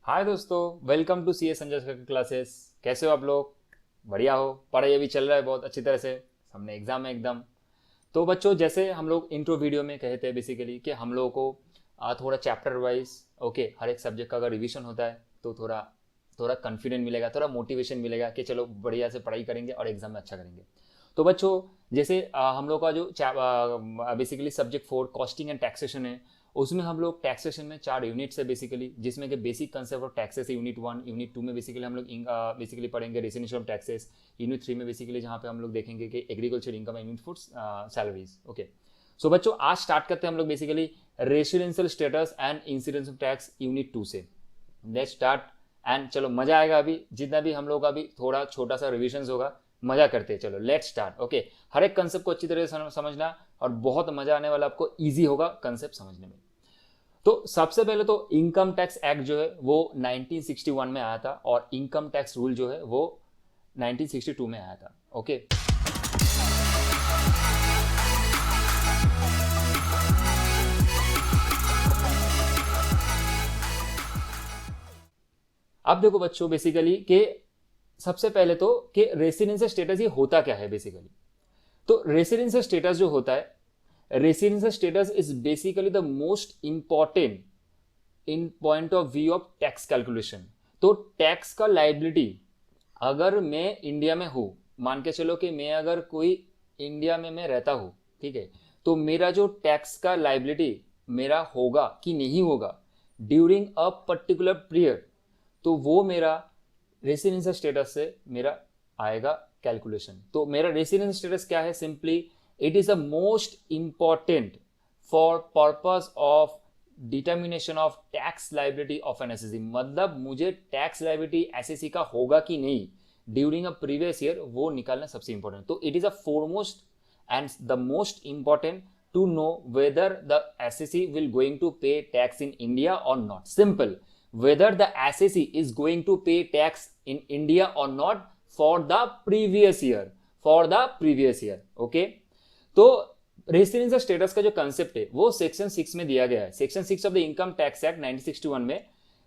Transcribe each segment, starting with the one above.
हाय दोस्तों, welcome to C A Sanjay sir की classes. कैसे हो आप लोग? बढ़िया हो? पढ़ाई अभी चल रहा है बहुत अच्छी तरह से। हमने एग्जाम है एकदम। तो बच्चों, जैसे हम लोग इंट्रो वीडियो में कहे थे बेसिकली कि हम लोगों को थोड़ा चैप्टर वाइज ओके हर एक सब्जेक्ट का अगर रिवीजन होता है तो थोड़ा थोड़ा कॉन्फिडेंट मिलेगा, थोड़ा मोटिवेशन मिलेगा कि चलो बढ़िया से पढ़ाई करेंगे और एग्जाम में अच्छा करेंगे। तो बच्चों, जैसे हम लोग का जो basically subject 4 costing and taxation है, उसमें हम लोग टैक्सेशन में 4 यूनिट्स है बेसिकली, जिसमें कि बेसिक कंसेप्ट ऑफ टैक्सेस है यूनिट 1। यूनिट 2 में बेसिकली हम लोग बेसिकली पढ़ेंगे रेसिडेंशियल ऑफ टैक्सेस। यूनिट 3 में बेसिकली जहाँ पे हम लोग देखेंगे कि agriculture income and unit food salaries. Okay, so बच्चों आज स्टार्ट करते हैं हम लोग basically residential status and incidence of tax unit 2 से। Let's start. एंड चलो मजा आएगा, अभी जितना भी हम लोग का अभी थोड़ा छोटा सा रिविजन होगा, मजा करते हैं। चलो लेट्स स्टार्ट। ओके, हर एक कंसेप्ट को अच्छी तरह से समझना और बहुत मजा आने वाला, आपको इजी होगा कंसेप्ट समझने में। तो सबसे पहले तो इनकम टैक्स एक्ट जो है वो 1961 में आया था और इनकम टैक्स रूल जो है वो 1962 में आया था। ओके, अब देखो बच्चों बेसिकली कि सबसे पहले तो कि रेसिडेंशियल स्टेटस ये होता क्या है बेसिकली। तो रेसिडेंशियल स्टेटस जो होता है, residential status is basically the most important in point of view of tax calculation. तो टैक्स का लाइबिलिटी, अगर मैं इंडिया में हूं, मान के चलो कि मैं अगर कोई इंडिया में मैं रहता हूं, ठीक है, तो मेरा जो टैक्स का लाइबिलिटी मेरा होगा कि नहीं होगा ड्यूरिंग अ पर्टिकुलर पीरियड, तो वो मेरा रेसिडेंशियल स्टेटस से मेरा आएगा कैलकुलेशन। तो मेरा रेसिडेंशियल स्टेटस क्या है? Simply it is the most important for purpose of determination of tax liability of an SSC. मतलब मुझे टैक्स लाइबिलिटी एसएससी का होगा कि नहीं ड्यूरिंग अ प्रीवियस ईयर, वो निकालना सबसे इंपॉर्टेंट। तो it is a foremost and the most important to know whether the SSC will going to pay tax in India or not. Simple, whether the SAC is going to pay tax in India or not for the previous year, for the previous year। okay, तो residential status का जो concept है वो section 6 में दिया गया है। Section 6 of the income tax act 1961 में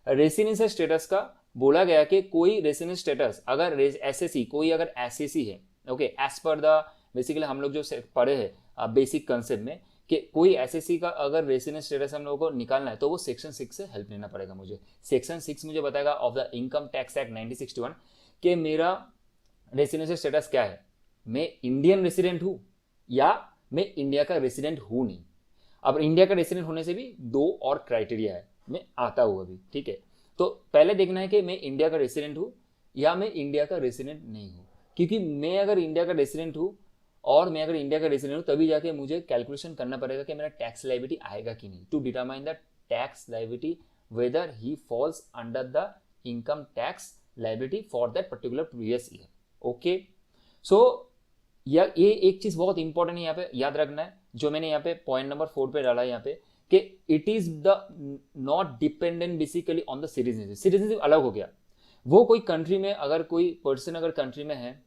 रेसिडेंशियल स्टेटस का बोला गया कि कोई रेसिडेंशियल स्टेटस अगर एसएससी, कोई अगर एसएससी है, okay, as per the basically हम लोग जो पढ़े हैं बेसिक कंसेप्ट में कि कोई एसएससी का अगर रेसिडेंस स्टेटस हम लोगों को निकालना है तो वो सेक्शन 6 से हेल्प लेना पड़ेगा मुझे। सेक्शन 6 मुझे बताएगा of the income tax act 1961 कि मेरा रेसिडेंशियल स्टेटस क्या है, मैं इंडियन रेसिडेंट हूं या मैं इंडिया का रेसिडेंट हूं नहीं। अब इंडिया का रेसिडेंट होने से भी 2 और क्राइटेरिया है, मैं आता हूं अभी, ठीक है। तो पहले देखना है कि मैं इंडिया का रेसिडेंट हूं या मैं इंडिया का रेसिडेंट नहीं हूं, क्योंकि मैं अगर इंडिया का रेसिडेंट हूं और मैं अगर इंडिया का रेसिडेंट हूं तभी जाके मुझे कैलकुलेशन करना पड़ेगा कि मेरा टैक्स लाइबिलिटी आएगा कि नहीं, to determine the tax liability whether he falls under the income tax liability for that particular previous year. Okay, so ये एक चीज बहुत इंपॉर्टेंट है यहाँ पे याद रखना है, जो मैंने यहाँ पे पॉइंट नंबर 4 पे डाला है यहाँ पे कि it is the not dependent basically on the citizenship. Citizenship अलग हो गया, वो कोई कंट्री में अगर कोई पर्सन अगर कंट्री में है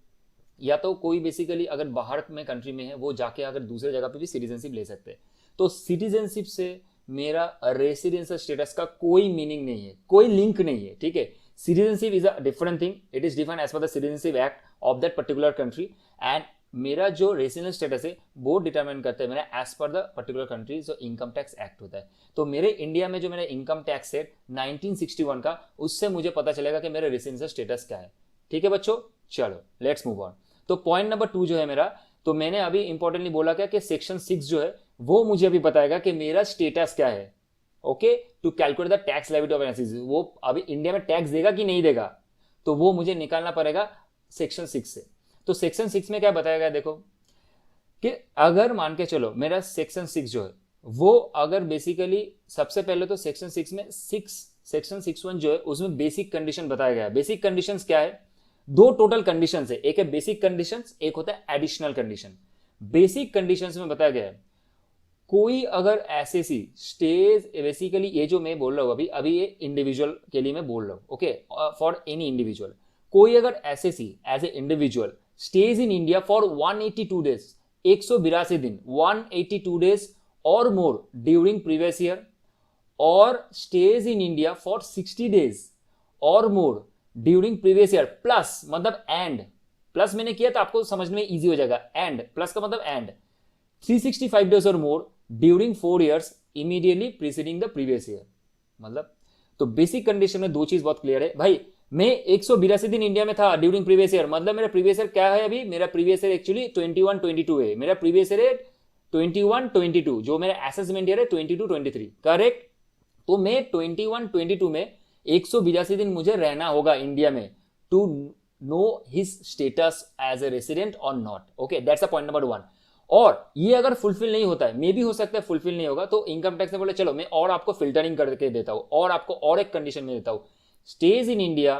या तो कोई बेसिकली अगर बाहर में कंट्री में है वो जाके अगर दूसरे जगह पे भी सिटीजनशिप ले सकते हैं। तो सिटीजनशिप से मेरा रेसिडेंशियल स्टेटस का कोई मीनिंग नहीं है, कोई लिंक नहीं है, ठीक है। Citizenship is a different thing, it is defined as per the citizenship act of that particular country and मेरा जो रेसिडेंशियल स्टेटस है वो डिटरमाइन करता है मेरा as per the particular country जो इनकम टैक्स एक्ट होता है। तो मेरे इंडिया में जो मेरा इनकम टैक्स है 1961 का, उससे मुझे पता चलेगा कि मेरा रेसिडेंशियल स्टेटस क्या है। ठीक है बच्चों, चलो लेट्स मूव ऑन। तो पॉइंट नंबर 2 जो है मेरा, तो मैंने अभी इंपॉर्टेंटली बोला क्या कि सेक्शन 6 जो है वो मुझे अभी बताएगा कि मेरा स्टेटस क्या है। Okay, to calculate the tax liability of an SSC, वो अभी इंडिया में टैक्स देगा कि नहीं देगा, तो वो मुझे निकालना पड़ेगा सेक्शन 6 से। तो सेक्शन 6 में क्या बताया गया देखो कि अगर मान के चलो मेरा सेक्शन 6 जो है वो अगर बेसिकली सबसे पहले तो सेक्शन 6 में सेक्शन 6(1) जो है उसमें बेसिक कंडीशन बताया गया है। बेसिक कंडीशंस क्या है? 2 टोटल कंडीशंस है, एक है बेसिक कंडीशंस, एक होता है एडिशनल कंडीशन। बेसिक कंडीशंस में बताया गया है कोई अगर एसएससी स्टेज, बेसिकली ये जो मैं बोल रहा हूं अभी ये इंडिविजुअल के लिए मैं बोल रहा हूं, ओके, फॉर एनी इंडिविजुअल, कोई अगर SSC as a individual stage in India for 182 days, 182 दिन, 182 डेज और मोर ड्यूरिंग प्रीवियस ईयर, और stage in India for 60 days और more during previous year plus मतलब एंड, प्लस मैंने किया तो आपको समझने में इजी हो जाएगा, एंड प्लस का मतलब एंड 365 डेज और more during 4 years immediately preceding the previous year. मतलब तो बेसिक कंडीशन में दो चीज बहुत क्लियर है भाई। मैं 182 दिन इंडिया में था ड्यूरिंग प्रीवियस ईयर, मतलब मेरा प्रीवियस ईयर क्या है अभी, मेरा प्रीवियस ईयर एक्चुअली 21-22 है, मेरा प्रीवियस ईयर है 21-22, जो मेरा असेसमेंट ईयर है 22-23, करेक्ट। तो मैं 21-22 में 182 दिन मुझे रहना होगा इंडिया में to know his status as a resident और not. Okay, that's a point number 1। और ये अगर फुलफिल नहीं होता है, मे भी हो सकता है फुलफिल नहीं होगा, तो इनकम टैक्स ने बोले चलो मैं और आपको फिल्टरिंग करके देता हूं और आपको और एक कंडीशन में देता हूं, stage in India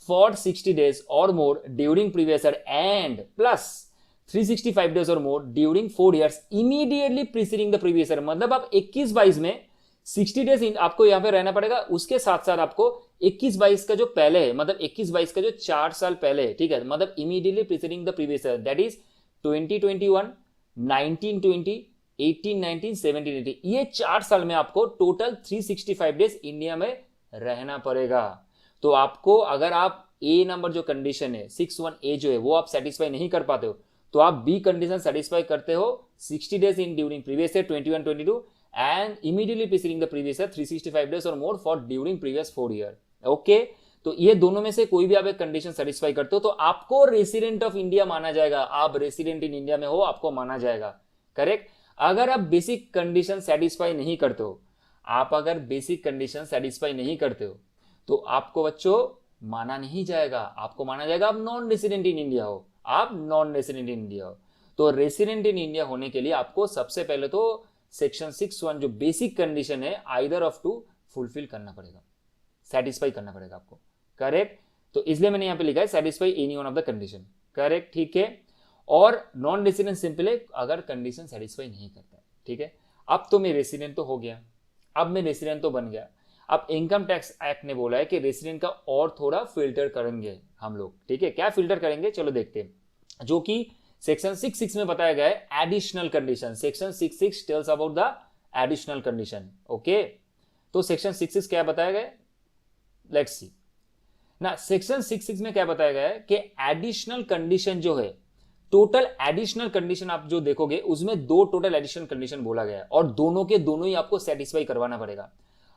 for 60 days और more during previous year and plus 365 days और more during 4 years immediately preceding the previous year. मतलब आप 21-22 में 60 days आपको यहां पे रहना पड़ेगा, उसके साथ साथ आपको 21-22 का जो पहले है, मतलब 21-22 का जो 4 साल पहले है, ठीक है, मतलब immediately preceding the previous year, that is 2021, 1920, 1819, 1780, ये 4 साल में आपको टोटल 365 डेज इंडिया में रहना पड़ेगा। तो आपको अगर आप ए नंबर जो कंडीशन है 61A जो है वो आप सेटिस्फाई नहीं कर पाते हो, तो आप बी कंडीशन सेटिस्फाई करते हो 60 days in during previous year 21-22 and immediately preceding the previous year 365 days और more for during previous 4 year। Okay, तो ये दोनों में से कोई भी आप एक कंडीशन सेटिस्फाई करते हो तो आपको रेसिडेंट ऑफ इंडिया माना जाएगा, आप रेसिडेंट इन इंडिया में हो, आपको माना जाएगा, करेक्ट। अगर आप बेसिक कंडीशन सेटिस्फाई नहीं करते हो, आप अगर बेसिक कंडीशन सेटिस्फाई नहीं करते हो तो आपको बच्चों माना नहीं जाएगा, आपको माना जाएगा आप नॉन रेसिडेंट इन इंडिया हो, आप नॉन रेसिडेंट इन इंडिया हो। तो रेसिडेंट इन इंडिया होने के लिए आपको सबसे पहले तो सेक्शन 6(1) जो बेसिक कंडीशन है आइदर ऑफ टू फुलफिल करना पड़ेगा, सेटिस्फाई करना पड़ेगा आपको, करेक्ट। तो इसलिए मैंने यहां पे लिखा है satisfy any one of the condition, correct, ठीक है। और नॉन रेसिडेंट सिंपल है अगर कंडीशन सेटिस्फाई नहीं करता है, ठीक है। अब तो मैं रेसिडेंट तो हो गया, अब मैं रेसिडेंट तो बन गया, अब इनकम टैक्स एक्ट ने बोला है कि रेसिडेंट का और थोड़ा फिल्टर करेंगे हम लोग, ठीक है। क्या फिल्टर करेंगे चलो देखते हैं, जो कि सेक्शन 6(6) में बताया गया है additional condition. Section 6(6) tells about the additional condition. Okay, तो सेक्शन 6(6) क्या बताया गया, लेट्स सी ना। सेक्शन 6(6) में क्या बताया गया है कि एडिशनल कंडीशन जो है, टोटल एडिशनल कंडीशन आप जो देखोगे उसमें 2 टोटल एडिशनल कंडीशन बोला गया है और दोनों के दोनों ही आपको सेटिस्फाई करवाना पड़ेगा।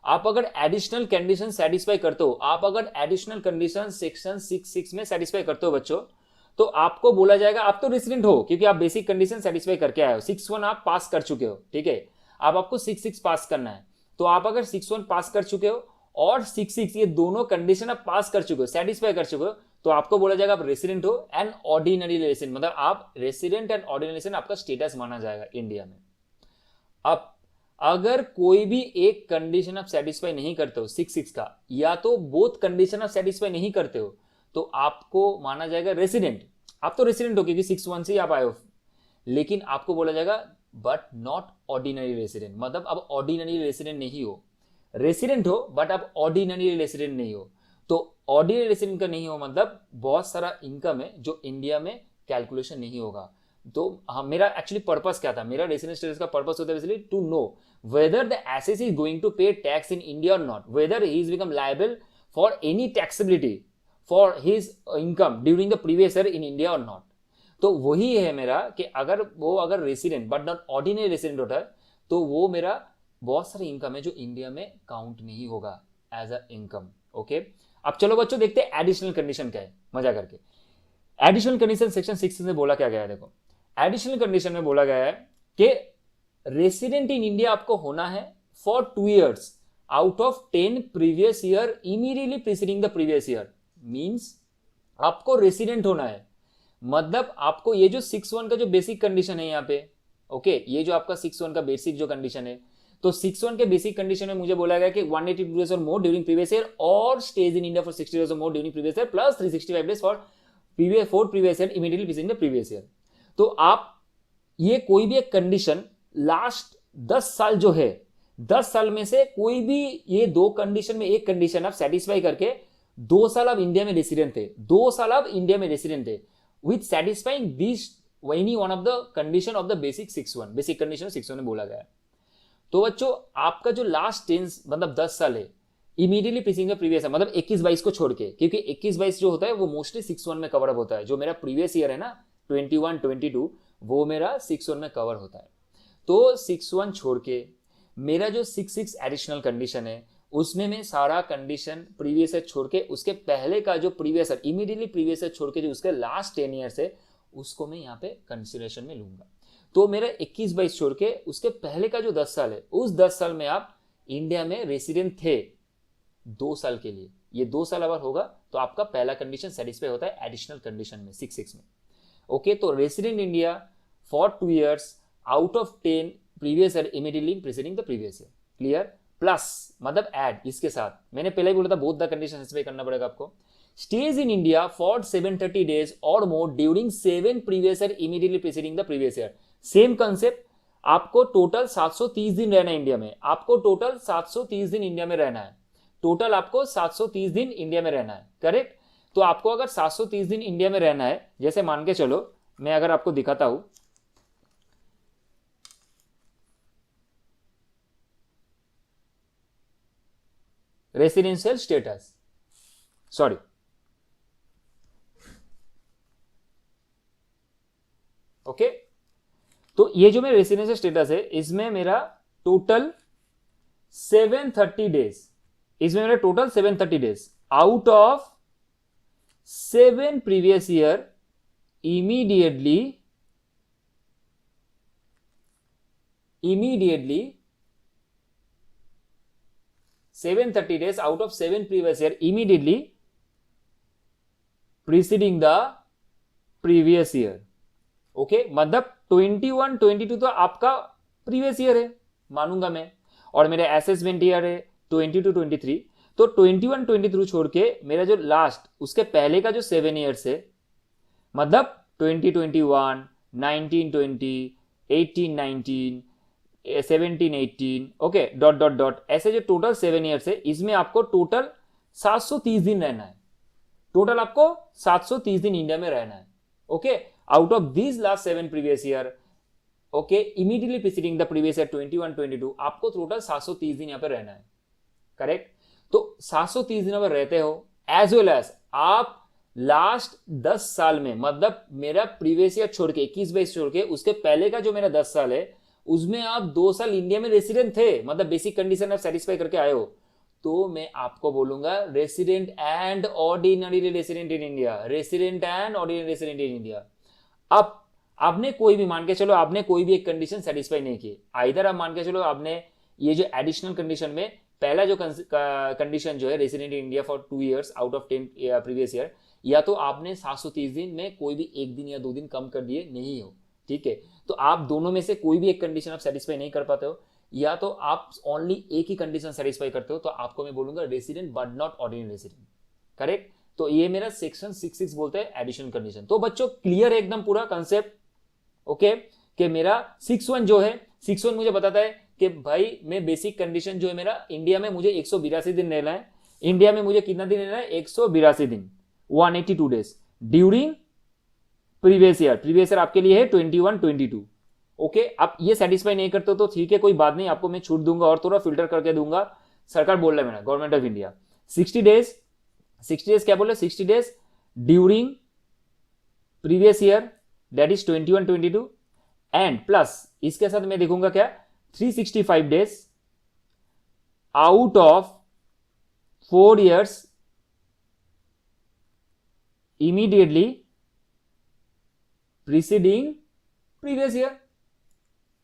आप अगर एडिशनल कंडीशन सेटिस्फाई करते हो, आप अगर एडिशनल कंडीशन सेक्शन 6(6) में सेटिस्फाई करते हो बच्चों, तो आपको बोला जाएगा आप तो रेसिडेंट हो, क्योंकि आप बेसिक कंडीशन सेटिस्फाई करके आए हो, 6(1) आप पास कर चुके हो, ठीक है। अब आपको 6(6) पास करना है, तो आप अगर 6(1) पास कर चुके हो और 6(6) ये दोनों कंडीशन आप पास कर चुके हो, सेटिस्फाई कर चुके हो, तो आपको बोला जाएगा आप रेसिडेंट हो एंड ऑर्डिनरी रेसिडेंट, मतलब आप रेसिडेंट एंड ऑर्डिनरी रेसिडेंट आपका स्टेटस माना जाएगा इंडिया में। अब अगर कोई भी एक कंडीशन आप सेटिस्फाई नहीं करते हो 6(6) का, या तो बोथ कंडीशन आप सेटिस्फाई नहीं करते हो, तो आपको माना जाएगा रेसिडेंट। आप तो रेसिडेंट हो क्योंकि 6(1) से आप आए हो, लेकिन आपको बोला जाएगा बट नॉट ऑर्डिनरी रेसिडेंट, मतलब अब ऑर्डिनरी रेसिडेंट नहीं हो, रेसिडेंट हो बट अब ऑर्डिनरी रेसिडेंट नहीं हो। तो ऑर्डिनरी रेसिडेंट का नहीं हो मतलब बहुत सारा इनकम है जो इंडिया में कैलकुलेशन नहीं होगा। तो हाँ, मेरा एक्चुअली पर्पस क्या था, मेरा रेसिडेंट स्टेटस का पर्पस होता है to know whether the asset is going to pay tax in India or not, whether he is become liable for any taxability for his income during the previous year in India or not. तो वही है मेरा कि अगर resident but not ordinary resident होता है तो वो मेरा बहुत सारी इनकम है जो इंडिया में काउंट नहीं होगा एज अ इनकम। ओके, अब चलो बच्चों देखते हैं एडिशनल कंडीशन क्या है, मजा करके। एडिशनल कंडीशन सेक्शन 6 में बोला क्या गया है, देखो एडिशनल कंडीशन में बोला गया है कि रेसिडेंट इन इंडिया आपको होना है for 2 years out of 10 previous year immediately preceding the previous year. Means आपको रेसिडेंट होना है, मतलब आपको ये जो 6(1) का जो बेसिक कंडीशन है यहाँ पे, ओके, ये जो आपका 6(1) का बेसिक जो कंडीशन है, तो 6(1) के बेसिक कंडीशन में मुझे बोला गया कि 182 डेज और मोर ड्यूरिंग प्रीवियस ईयर और stage in India for 60 days और more during previous year plus 365 days for previous year immediately preceding the previous year. तो आप ये कोई भी एक कंडीशन लास्ट 10 साल जो है, 10 साल में से कोई भी ये 2 कंडीशन में एक कंडीशन आप सेटिस्फाई करके 2 साल आप इंडिया में रेसिडेंट थे, 2 साल आप इंडिया में रेसिडेंट थे with satisfying this any one of the condition of the basic 6(1), basic condition 6(1) में बोला गया है। तो बच्चों आपका जो लास्ट 10 मतलब 10 साल है, immediately preceding the previous year, मतलब 21-22 को छोड़ के, क्योंकि 21-22 जो होता है वो मोस्टली 6-1 में कवर अप होता है। जो मेरा प्रीवियस ईयर है ना 21-22 वो मेरा 6-1 में कवर होता है। तो 6-1 छोड़ के मेरा जो 6-6 एडिशनल कंडीशन है उसमें मैं सारा कंडीशन प्रीवियस ईयर छोड़ के उसके पहले का जो previous year, immediately previous year छोड़ के जो उसके लास्ट 10 ईयर्स है उसको मैं यहाँ पे कंसिडरेशन में लूंगा। तो मेरा 21-22 छोड़ के उसके पहले का जो 10 साल है, उस 10 साल में आप इंडिया में रेसिडेंट थे 2 साल के लिए, ये 2 साल अगर होगा तो आपका पहला कंडीशन सेटिस्फाई होता है एडिशनल कंडीशन में 6-6 में। ओके, तो resident India for 2 years out of 10 previous year immediately preceding the previous year. Clear? Plus मतलब ऐड इसके साथ, मैंने पहले ही बोला था बोथ द कंडीशन सेटिस्फाई करना पड़ेगा आपको। Stage in India for 730 days और more during 7 previous year immediately preceding the previous year. Same concept, आपको टोटल 730 दिन रहना है इंडिया में, आपको टोटल 730 दिन इंडिया में रहना है, टोटल आपको 730 दिन इंडिया में रहना है। करेक्ट? तो आपको अगर 730 दिन इंडिया में रहना है, जैसे मान के चलो मैं अगर आपको दिखाता हूं, रेसिडेंशियल स्टेटस, सॉरी ओके, तो ये जो मेरा रेसिडेंशियल स्टेटस है इसमें मेरा टोटल 730 डेज, इसमें मेरा total 730 days out of 7 previous year immediately 730 days out of 7 previous year immediately preceding the previous year। Okay, मतलब 21-22 तो आपका प्रीवियस ईयर है मानूंगा मैं, और मेरे असेसमेंट ईयर है 22-23, तो 21-23 छोड़ के मेरा जो लास्ट उसके पहले का जो 7 ईयर्स है, मतलब 2021, 19-20, 18-19, 17-18, ओके डॉट डॉट डॉट, ऐसे जो टोटल 7 ईयर्स है इसमें आपको टोटल 730 दिन रहना है, टोटल आपको 730 दिन इंडिया में रहना है। Okay, out of this last 7 previous year, okay immediately preceding the previous year 21-22 आपको टोटल 730 दिन यहाँ पे रहना है। करेक्ट? तो 730 दिन अगर रहते हो, एज वेल एज आप लास्ट 10 साल में, मतलब मेरा प्रीवियस ईयर छोड़ के 21-22 छोड़ के उसके पहले का जो मेरा 10 साल है उसमें आप 2 साल इंडिया में रेसिडेंट थे, मतलब बेसिक कंडीशन आप सेटिस्फाई करके आए हो, तो मैं आपको बोलूंगा resident and ordinary resident in India, resident and ordinary resident in India. अब आपने कोई भी, मान के चलो आपने कोई भी एक कंडीशन सेटिस्फाई नहीं की, आइदर आप मान के चलो आपने ये जो एडिशनल कंडीशन में पहला जो कंडीशन जो है resident in India for 2 years out of 10 previous year, या तो आपने 730 दिन में कोई भी एक दिन या 2 दिन कम कर दिए नहीं हो, ठीक है, तो आप दोनों में से कोई भी एक कंडीशन आप सेटिस्फाई नहीं कर पाते हो, या तो आप ओनली एक ही कंडीशन सेटिस्फाई करते हो, तो आपको मैं बोलूंगा resident but not ordinary resident. Correct? तो ये मेरा सेक्शन 6-6 बोलते हैं एडिशनल कंडीशन। तो बच्चों क्लियर है एकदम पूरा कंसेप्ट? ओके, कि मेरा 6-1 जो है, 6-1 मुझे बताता है कि भाई मैं बेसिक कंडीशन जो है मेरा इंडिया में मुझे 182 दिन रहना है, इंडिया में मुझे कितना दिन रहना है 182 दिन 182 days during previous year, previous year आपके लिए है 21-22। ओके, आप ये सेटिस्फाई नहीं करते तो ठीक है कोई बात नहीं, आपको मैं छूट दूंगा और थोड़ा फिल्टर करके दूंगा, सरकार बोल रहा है मेरा गवर्नमेंट ऑफ इंडिया 60 डेज क्या बोले 60 days during previous year that is 21-22 and plus इसके साथ मैं देखूंगा क्या 365 days out of 4 years immediately preceding previous year।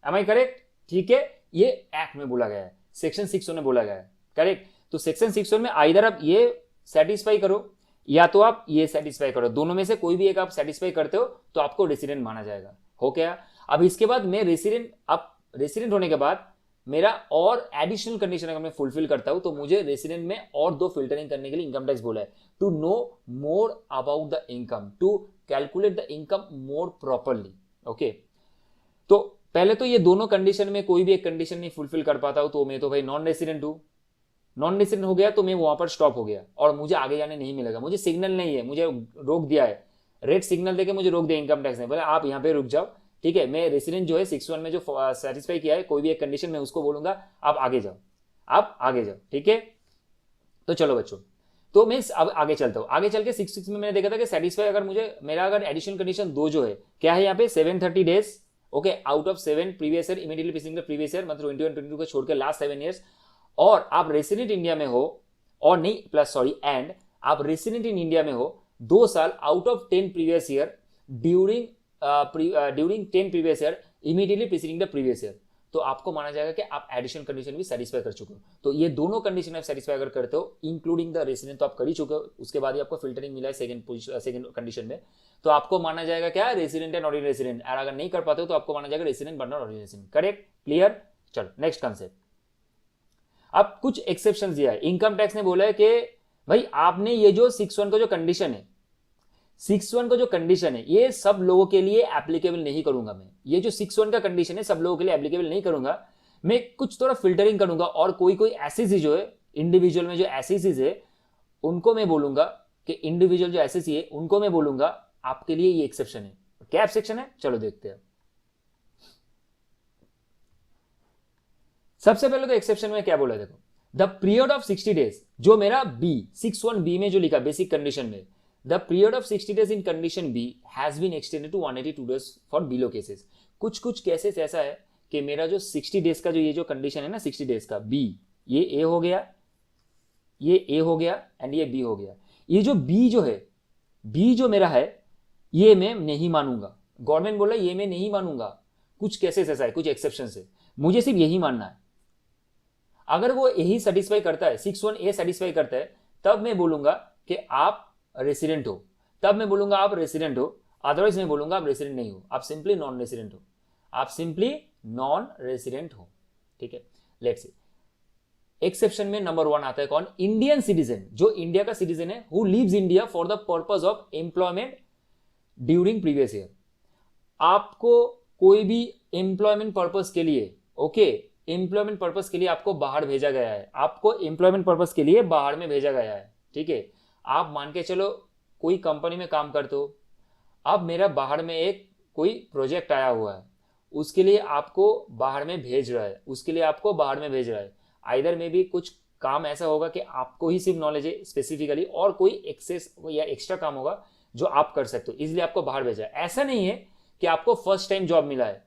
Am I correct? ठीक है, ये एक्ट में बोला गया है, सेक्शन 6 में बोला गया है। करेक्ट? तो सेक्शन 6 में आइदर आप ये सेटिस्फाई करो या तो आप ये सेटिस्फाई करो, दोनों में से कोई भी एक आप सेटिस्फाई करते हो तो आपको रेसिडेंट माना जाएगा। हो गया? अब इसके बाद मैं रेसिडेंट, अब रेसिडेंट होने के बाद मेरा और एडिशनल कंडीशन अगर मैं फुलफिल करता हूं तो मुझे रेसिडेंट में और 2 फिल्टरिंग करने के लिए इनकम टैक्स बोला है, to know more about the income, to calculate the income more properly. Okay, तो पहले तो ये दोनों कंडीशन में कोई भी एक कंडीशन नहीं फुलफिल कर पाता हूं तो मैं तो भाई नॉन रेसिडेंट हूं, नॉन रेसिडेंट हो गया तो मैं वहां पर स्टॉप हो गया और मुझे आगे जाने नहीं मिलेगा, मुझे सिग्नल नहीं है, मुझे रोक दिया है, रेड सिग्नल देके मुझे रोक दिया इनकम टैक्स ने, बोले आप यहाँ पे रुक जाओ, ठीक है, मैं रेसिडेंट जो है 6-1 में जो सेटिस्फाई किया है कोई भी एक कंडीशन में उसको बोलूंगा आप आगे जाओ, आप आगे जाओ, ठीक है। तो चलो बच्चों, तो मैं अब आगे चलता हूं। आगे चल के 6 में मैंने देखा था कि सेटिस्फाई अगर मुझे मेरा अगर एडिशनल कंडीशन 2 जो है क्या है यहाँ पे 730 days, okay, out of 7 previous year immediately preceding the previous year, मतलब 21 22 को छोड़ के लास्ट 7 ईयर्स, और आप रेसिडेंट इंडिया में हो, और नहीं प्लस सॉरी एंड आप रेसिडेंट इन इंडिया में हो 2 साल out of 10 previous year during 10 previous year immediately preceding the previous year, तो आपको माना जाएगा कि आप एडिशनल कंडीशन भी सेटिस्फाई कर चुके हो। तो ये दोनों कंडीशन आप सेटिस्फाई अगर करते हो इंक्लूडिंग द रेसिडेंट तो आप कर ही चुके हो, उसके बाद ही आपको फिल्टरिंग मिला है सेकंड कंडीशन में, तो आपको माना जाएगा क्या, रेसिडेंट एंड ऑर्डिनरी रेसिडेंट। और अगर नहीं कर पाते हो तो आपको माना जाएगा resident but not ordinary resident. Correct, clear. चलो नेक्स्ट कंसेप्ट। अब कुछ एक्सेप्शन दिया है। इनकम टैक्स ने बोला है कि भाई आपने ये जो 6(1) का जो कंडीशन है, 6(1) का जो कंडीशन है ये सब लोगों के लिए एप्लीकेबल नहीं करूंगा मैं। ये जो 6(1) का कंडीशन है सब लोगों के लिए एप्लीकेबल नहीं करूंगा मैं, कुछ थोड़ा फिल्टरिंग करूंगा, और कोई ऐसी चीज जो है इंडिविजुअल में जो ऐसी चीज है उनको मैं बोलूंगा कि इंडिविजुअल जो ऐसी चीज है उनको मैं बोलूंगा आपके लिए ये एक्सेप्शन है। क्या एक्सेप्शन है, चलो देखते हैं। सबसे पहले तो एक्सेप्शन में क्या बोला, देखो द पीरियड ऑफ 60 डेज, जो मेरा बी 6(1)(b) में जो लिखा बेसिक कंडीशन में, the period of 60 days in condition B has been extended to 182 days for below cases. कुछ केसेस ऐसा है कि मेरा जो 60 डेज का जो ये जो कंडीशन है ना 60 डेज का बी, ये ए हो गया, ये ए हो गया एंड ये बी हो गया। ये जो बी जो है, बी जो मेरा है ये मैं नहीं मानूंगा। गवर्नमेंट बोला ये मैं नहीं मानूंगा। कुछ केसेस ऐसा है, कुछ एक्सेप्शन है, मुझे सिर्फ यही मानना है। अगर वो यही सेटिस्फाई करता है, 6(1) ए सेटिस्फाई करता है, तब मैं बोलूंगा कि आप रेसिडेंट हो, तब मैं बोलूंगा आप रेसिडेंट हो। अदरवाइज मैं बोलूंगा आप रेसिडेंट नहीं हो, आप सिंपली नॉन रेसिडेंट हो, आप सिंपली नॉन रेसिडेंट हो। ठीक है, लेट्स सी। एक्सेप्शन में नंबर 1 आता है कौन, इंडियन सिटीजन, जो इंडिया का सिटीजन है, who lives India for the purpose of employment during previous year. आपको कोई भी एम्प्लॉयमेंट पर्पज के लिए, ओके, एम्प्लॉयमेंट पर्पज के लिए आपको बाहर भेजा गया है, आपको एम्प्लॉयमेंट पर्पज के लिए बाहर में भेजा गया है। ठीक है, आप मान के चलो कोई कंपनी में काम करते हो, अब मेरा बाहर में एक कोई प्रोजेक्ट आया हुआ है, उसके लिए आपको बाहर में भेज रहा है, उसके लिए आपको बाहर में भेज रहा है। आइदर में भी कुछ काम ऐसा होगा कि आपको ही सिर्फ नॉलेज है स्पेसिफिकली, और कोई एक्सेस या एक्स्ट्रा काम होगा जो आप कर सकते हो, इसलिए आपको बाहर भेजा है। ऐसा नहीं है कि आपको फर्स्ट टाइम जॉब मिला है,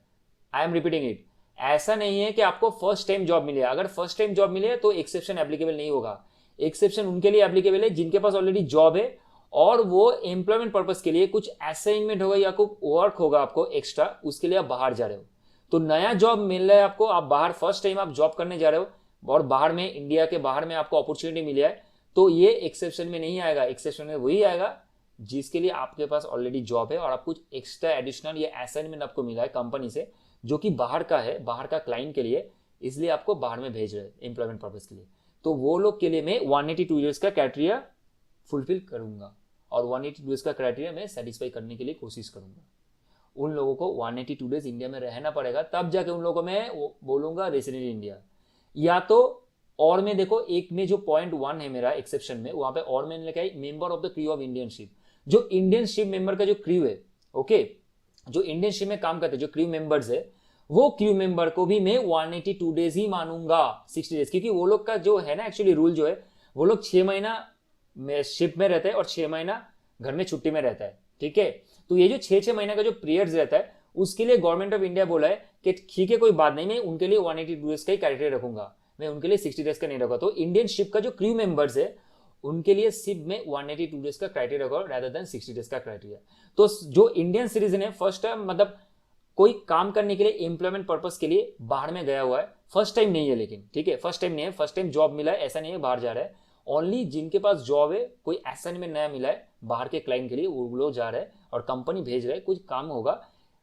आई एम रिपीटिंग इट, ऐसा नहीं है कि आपको फर्स्ट टाइम जॉब मिले। अगर फर्स्ट टाइम जॉब मिले तो एक्सेप्शन एप्लीकेबल नहीं होगा। एक्सेप्शन उनके लिए एप्लीकेबल है जिनके पास ऑलरेडी जॉब है और वो एम्प्लॉयमेंट पर्पज के लिए कुछ असाइनमेंट होगा या कोई वर्क होगा आपको एक्स्ट्रा, उसके लिए आप बाहर जा रहे हो। तो नया जॉब मिल रहा है आपको, आप बाहर फर्स्ट टाइम आप जॉब करने जा रहे हो और बाहर में, इंडिया के बाहर में आपको अपॉर्चुनिटी मिली है, तो ये एक्सेप्शन में नहीं आएगा। एक्सेप्शन में वही आएगा जिसके लिए आपके पास ऑलरेडी जॉब है और आप कुछ एक्स्ट्रा एडिशनल या असाइनमेंट आपको मिला है कंपनी से, जो कि बाहर का है, बाहर का क्लाइंट के लिए, इसलिए आपको बाहर में भेज रहे हैं एम्प्लॉयमेंट पर्पज के लिए। तो वो लोग के लिए मैं 182 डेज का क्राइटेरिया फुलफिल करूंगा और 182 डेज का क्राइटेरिया मैं सेटिस्फाई करने के लिए कोशिश करूंगा। उन लोगों को 182 डेज इंडिया में रहना पड़ेगा, तब जाके उन लोगों को मैं बोलूंगा रेसिडेंट इंडिया। या तो और में देखो, एक में जो पॉइंट 1 है मेरा एक्सेप्शन में, वहां पे और मैंने लिखा है member of the crew of Indian ship. जो इंडियन शिप मेंबर का जो क्रू है, ओके, जो इंडियन शिप में काम करते हैं, जो क्रू मेंबर्स है, वो क्रू मेंबर को भी मैं 182 डेज ही मानूंगा, 60 डेज, क्योंकि वो लोग का जो है ना एक्चुअली रूल जो है, वो लोग 6 महीना शिप में रहते हैं और 6 महीना घर में छुट्टी में रहता है। ठीक है, तो ये जो 6 महीना का जो पीरियड रहता है, उसके लिए गवर्नमेंट ऑफ इंडिया बोला है कि ठीक है कोई बात नहीं, मैं उनके लिए 182 डेज का ही क्राइटेरिया रखूंगा, मैं उनके लिए 60 डेज का नहीं रखा। तो इंडियन शिप का जो क्रू मेंबर्स है उनके लिए सिर्फ में 182 डेज का क्राइटेरिया रखा रादर देन 60 डेज का क्राइटेरिया। तो जो इंडियन सिटीजन है, फर्स्ट टाइम मतलब कोई काम करने के लिए एम्प्लॉयमेंट पर्पज के लिए बाहर में गया हुआ है, फर्स्ट टाइम नहीं है लेकिन, ठीक है, फर्स्ट टाइम नहीं है, फर्स्ट टाइम जॉब मिला है ऐसा नहीं है बाहर जा रहा है। ओनली जिनके पास जॉब है, कोई असाइनमेंट नया मिला है बाहर के क्लाइंट के लिए, वो लोग जा रहे हैं और कंपनी भेज रहे हैं, कुछ काम होगा,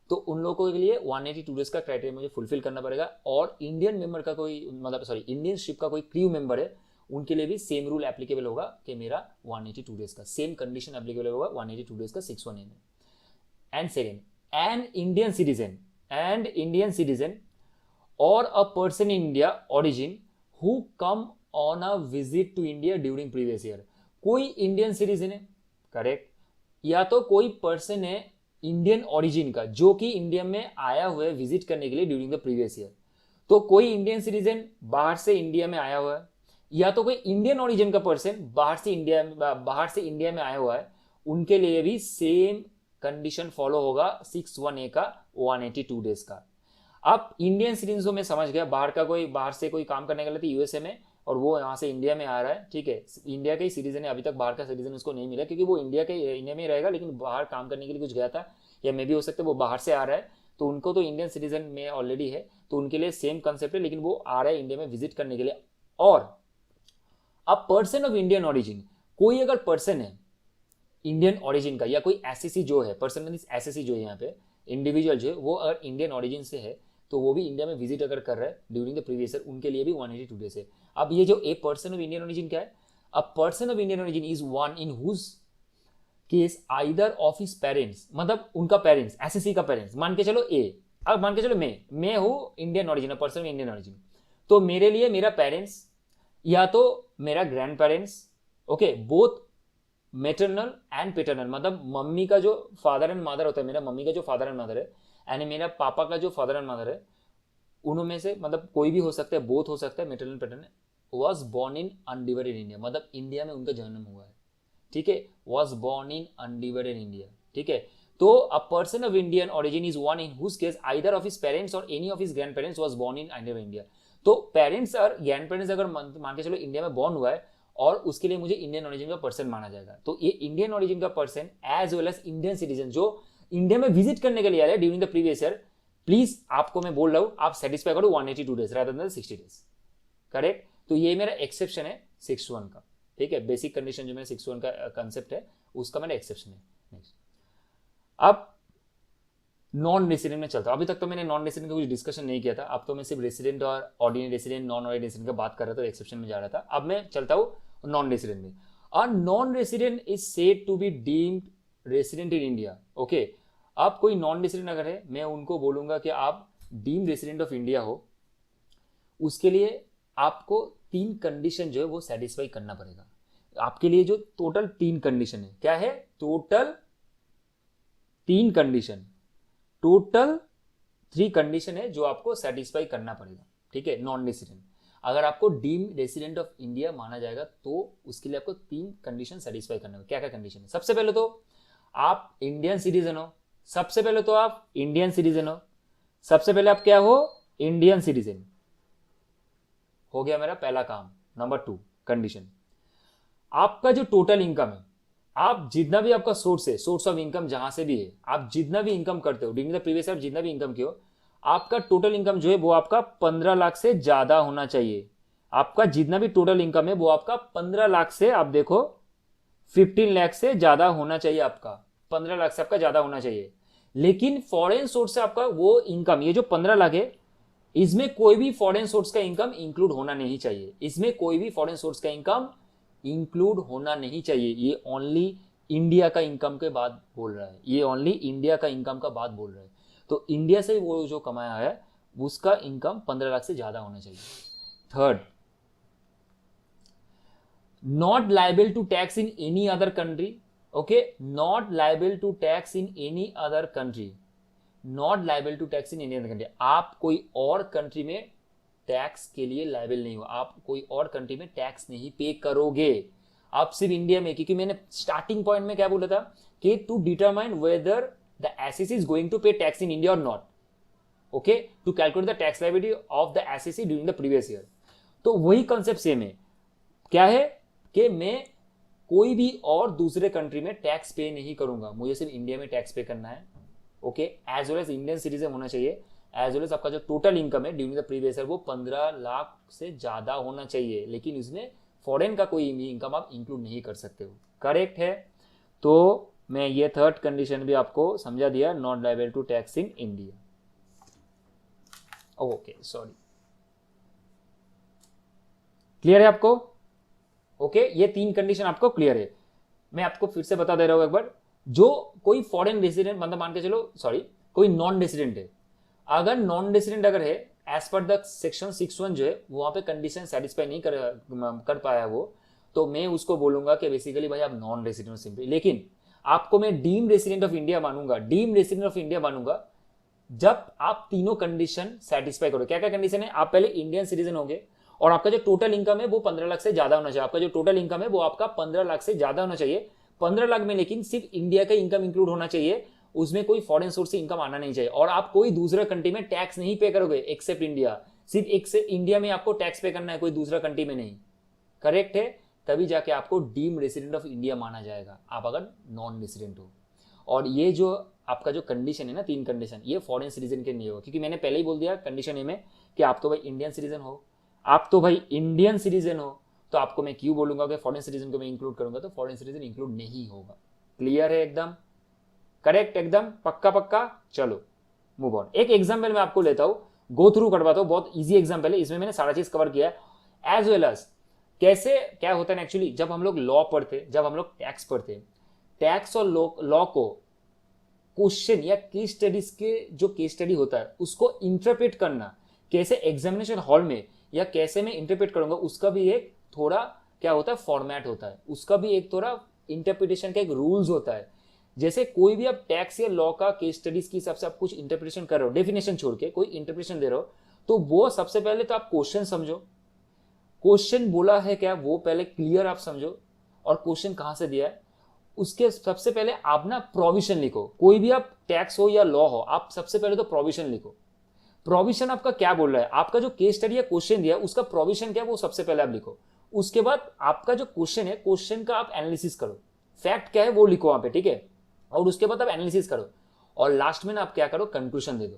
तो उन लोगों के लिए 182 डेज का क्राइटेरिया मुझे फुलफिल करना पड़ेगा। और इंडियन मेंबर का कोई मतलब सॉरी इंडियन शिप का कोई क्रू मेंबर है, उनके लिए भी सेम रूल एप्लीकेबल होगा कि मेरा 182 डेज का सेम कंडीशन एप्लीकेबल होगा 182 डेज का 618 में। And second, an Indian citizen और a person in India origin who come on a visit to India during previous year. कोई इंडियन सिटीजन है, करेक्ट, या तो कोई पर्सन है इंडियन ओरिजिन का जो कि इंडिया में आया हुआ है विजिट करने के लिए ड्यूरिंग द प्रीवियस ईयर। तो कोई इंडियन सिटीजन बाहर से इंडिया में आया हुआ है या तो कोई इंडियन ओरिजिन का पर्सन बाहर से इंडिया में आया हुआ है, उनके लिए भी सेम कंडीशन फॉलो होगा 6(1)(a) का 182 डेज का। अब इंडियन सिटीजन में समझ गया, बाहर से कोई काम करने गए थे यूएसए में और वो यहाँ से इंडिया में आ रहा है, ठीक है, इंडिया के ही सिटीजन है, अभी तक बाहर का सिटीजन उसको नहीं मिला क्योंकि वो इंडिया में रहेगा, लेकिन बाहर काम करने के लिए कुछ गया था, या मे भी हो सकता है वो बाहर से आ रहा है, तो उनको तो इंडियन सिटीजन में ऑलरेडी है, तो उनके लिए सेम कंसेप्ट है, लेकिन वो आ रहा है इंडिया में विजिट करने के लिए। और अब पर्सन ऑफ इंडियन ओरिजिन, कोई अगर पर्सन है इंडियन ओरिजिन का, या कोई एसएससी जो है, पर्सन मींस एसएससी जो है यहाँ पे इंडिविजुअल जो है, वो अगर इंडियन ओरिजिन से है तो वो भी इंडिया में विजिट अगर कर रहा है ड्यूरिंग द प्रीवियस ईयर, उनके लिए भी 182 डेज है। अब ये जो a person of Indian origin क्या है, a person of Indian origin is one in whose case either of his parents, मतलब उनका पेरेंट्स, एसएससी का पेरेंट्स, मान के चलो ए, अब मान के चलो मैं हूं Indian origin, person of Indian origin, तो मेरे लिए मेरा पेरेंट्स या तो मेरा grand parents, okay, both maternal and paternal, मतलब मम्मी का जो फादर एंड मदर होता है, मेरा मम्मी का जो फादर एंड मदर है यानी मेरा पापा का जो फादर एंड मदर है, उनमें से मतलब कोई भी हो सकता है, बोथ हो सकता है, maternal paternal, was born in undivided India, मतलब इंडिया में उनका जन्म हुआ है, ठीक है, was born in undivided India, ठीक है। तो a person of Indian origin is one in whose case either of his parents और any of his grandparents was born in undivided India. तो पेरेंट्स और ग्रैंड पेरेंट्स अगर मान के चलो इंडिया में बॉर्न हुआ है और उसके लिए मुझे इंडियन ओरिजिन का पर्सन माना जाएगा, तो ये इंडियन ओरिजिन का person as well as Indian citizen जो इंडिया में विजिट करने के लिए आया है during the previous year, please आपको मैं बोल रहा हूं आप सेटिस्फाई करो 182 days rather than 60 days, correct. तो ये मेरा एक्सेप्शन है 6(1) का, ठीक है, बेसिक कंडीशन जो मेरा 6(1) का कंसेप्ट है उसका मेरा एक्सेप्शन है। नेक्स्ट, अब नॉन रेसिडेंट में चलता हूं। अभी तक तो मैंने नॉन रेसिडेंट का कुछ डिस्कशन नहीं किया था, अब तो मैं सिर्फ रेसिडेंट और ordinary resident, non ordinary resident का बात कर रहा था, एक्सेप्शन में जा रहा था। अब मैं चलता हूं नॉन रेसिडेंट में। A non resident is said to be deemed resident in India, okay. आप कोई नॉन रेसिडेंट अगर है, मैं उनको बोलूंगा कि आप डीम रेसिडेंट ऑफ इंडिया हो, उसके लिए आपको 3 कंडीशन जो है वो सेटिस्फाई करना पड़ेगा। आपके लिए जो टोटल 3 कंडीशन है, क्या है, टोटल 3 कंडीशन, टोटल 3 कंडीशन है जो आपको सेटिस्फाई करना पड़ेगा, ठीक है, नॉन रेसिडेंट। अगर आपको डीम रेसिडेंट ऑफ इंडिया माना जाएगा तो उसके लिए आपको 3 कंडीशन सेटिस्फाई करना होगा। क्या क्या कंडीशन है, सबसे पहले तो आप इंडियन सिटीजन हो, सबसे पहले तो आप इंडियन सिटीजन हो, सबसे पहले आप क्या हो, इंडियन सिटीजन हो गया मेरा पहला काम। नंबर 2 कंडीशन, आपका जो टोटल इनकम है, आप जितना भी आपका सोर्स है, सोर्स ऑफ इनकम जहां से भी है, आप जितना भी इनकम करते हो ड्यूरिंग द प्रीवियस ईयर, जितना भी इनकम किया हो, आपका टोटल इनकम जो है वो आपका 15 लाख से ज्यादा होना चाहिए। आपका जितना भी टोटल इनकम है वो आपका 15 लाख से, आप देखो 15 लाख से ज्यादा होना चाहिए, आपका 15 लाख से आपका ज्यादा होना चाहिए। लेकिन फॉरेन सोर्स से आपका वो इनकम, ये जो 15 लाख है, इसमें कोई भी फॉरेन सोर्स का इनकम इंक्लूड होना नहीं चाहिए, इसमें कोई भी फॉरेन सोर्स का इनकम इंक्लूड होना नहीं चाहिए। ये ओनली इंडिया का इनकम के बाद बोल रहा है, ये ओनली इंडिया का इनकम का बात बोल रहा है। तो इंडिया से वो जो कमाया है उसका इनकम 15 लाख से ज्यादा होना चाहिए। Third, not liable to tax in any other country, okay, not liable to tax in any other country, not liable to tax in any other country. आप कोई और कंट्री में टैक्स के लिए लायबल नहीं हो, आप कोई और कंट्री में टैक्स नहीं पे करोगे, आप सिर्फ इंडिया में। क्योंकि मैंने स्टार्टिंग पॉइंट में क्या बोला था कि to determine whether the SSC is going to pay tax in India or not, okay, to calculate the tax liability of the SSC during the previous year. तो वही कॉन्सेप्ट सेम है, क्या है कि मैं कोई भी और दूसरे कंट्री में टैक्स पे नहीं करूंगा, मुझे सिर्फ इंडिया में टैक्स पे करना है, okay, as well as Indian citizen होना चाहिए, एज वेल एज आपका जो टोटल इनकम है ड्यूरिंग द प्रीवियस ईयर वो 15 लाख से ज्यादा होना चाहिए। लेकिन इसमें फॉरेन का कोई इनकम आप इंक्लूड नहीं कर सकते हो, करेक्ट है। तो मैं ये थर्ड कंडीशन भी आपको समझा दिया, not liable to tax in India, okay, sorry, clear है आपको, ओके, ये 3 कंडीशन आपको क्लियर है। मैं आपको फिर से बता दे रहा हूं एक बार, जो कोई फॉरेन रेसिडेंट, मतलब मान के चलो, सॉरी, कोई नॉन रेसिडेंट है, अगर नॉन रेसिडेंट अगर है एज पर द सेक्शन 6(1) जो है वहां पे कंडीशन सेटिस्फाई नहीं कर पाया वो, तो मैं उसको बोलूंगा कि बेसिकली भाई आप नॉन रेसिडेंट सिंपली। लेकिन आपको मैं डीम रेसिडेंट ऑफ इंडिया मानूंगा, डीम रेसिडेंट ऑफ इंडिया मानूंगा जब आप तीनों कंडीशन सेटिस्फाई करो। क्या क्या कंडीशन है, आप पहले इंडियन सिटीजन होंगे और आपका जो टोटल इनकम है वो 15 लाख से ज्यादा होना चाहिए। आपका जो टोटल इनकम है वो आपका 15 लाख से ज्यादा होना चाहिए। 15 लाख में लेकिन सिर्फ इंडिया का इनकम इंक्लूड होना चाहिए, उसमें कोई फॉरेन सोर्स से इनकम आना नहीं चाहिए। और आप कोई दूसरा कंट्री में टैक्स नहीं पे करोगे एक्सेप्ट इंडिया। सिर्फ एक से इंडिया में आपको टैक्स पे करना है, कोई दूसरा कंट्री में नहीं। करेक्ट है? तभी जाके आपको डीम रेसिडेंट ऑफ इंडिया माना जाएगा, आप अगर नॉन रेसिडेंट हो। और ये जो आपका जो कंडीशन है ना, 3 कंडीशन, ये फॉरेन सिटीजन के नहीं होगा, क्योंकि मैंने पहले ही बोल दिया कंडीशन ए में कि आप तो भाई इंडियन सिटीजन हो, तो आपको मैं क्यों बोलूंगा कि फॉरेन सिटीजन को मैं इंक्लूड करूंगा, तो फॉरेन सिटीजन इंक्लूड नहीं होगा। क्लियर है? एकदम करेक्ट, एकदम पक्का पक्का। चलो मूव ऑन। एक एग्जाम्पल मैं आपको लेता हूं, गो थ्रू करवाता हूं, बहुत ईजी एग्जाम्पल है, इसमें मैंने सारा चीज कवर किया है। एज वेल एज कैसे क्या होता है एक्चुअली, जब हम लोग लॉ पढ़ते, जब हम लोग टैक्स पढ़ते, टैक्स और लॉ को क्वेश्चन या केस स्टडीज के जो केस स्टडी होता है उसको इंटरप्रेट करना, कैसे एग्जामिनेशन हॉल में या कैसे मैं इंटरप्रेट करूंगा, उसका भी एक थोड़ा क्या होता है फॉर्मेट होता है, उसका भी एक थोड़ा इंटरप्रिटेशन का एक रूल्स होता है। जैसे कोई भी आप टैक्स या लॉ का केस स्टडीज के हिसाब से आप कुछ इंटरप्रिटेशन कर रहे हो, डेफिनेशन छोड़ के कोई इंटरप्रिटेशन दे रहे हो, तो वो सबसे पहले तो आप क्वेश्चन समझो, क्वेश्चन बोला है क्या वो पहले क्लियर आप समझो, और क्वेश्चन कहां से दिया है उसके सबसे पहले आप ना प्रोविजन लिखो। कोई भी आप टैक्स हो या लॉ हो, आप सबसे पहले तो प्रोविजन लिखो। प्रोविजन आपका क्या बोल रहा है, आपका जो केस स्टडी या क्वेश्चन दिया उसका प्रोविजन क्या है वो सबसे पहले आप लिखो। उसके बाद आपका जो क्वेश्चन है, क्वेश्चन का आप एनालिसिस करो, फैक्ट क्या है वो लिखो वहां पे, ठीक है। और उसके बाद आप एनालिसिस करो, और लास्ट में ना आप क्या करो, कंक्लूजन दे दो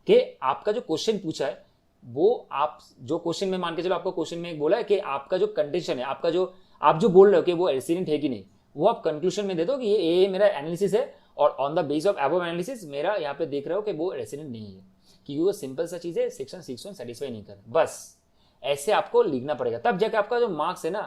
कि आपका जो क्वेश्चन पूछा है वो आप जो क्वेश्चन में मान के चलो, आपको क्वेश्चन में बोला है कि आपका जो कंडीशन है, आपका जो आप जो बोल रहे हो कि वो रेसिडेंट है कि नहीं, वो आप कंक्लूजन में दे दो कि ये मेरा एनालिसिस है, और on the base of above analysis मेरा यहाँ पे देख रहे हो कि वो रेसिडेंट नहीं है, क्योंकि वो सिंपल सा चीज है, सेक्शन 6 सेटिस्फाई नहीं कर, बस ऐसे आपको लिखना पड़ेगा, तब जाके आपका जो मार्क्स है ना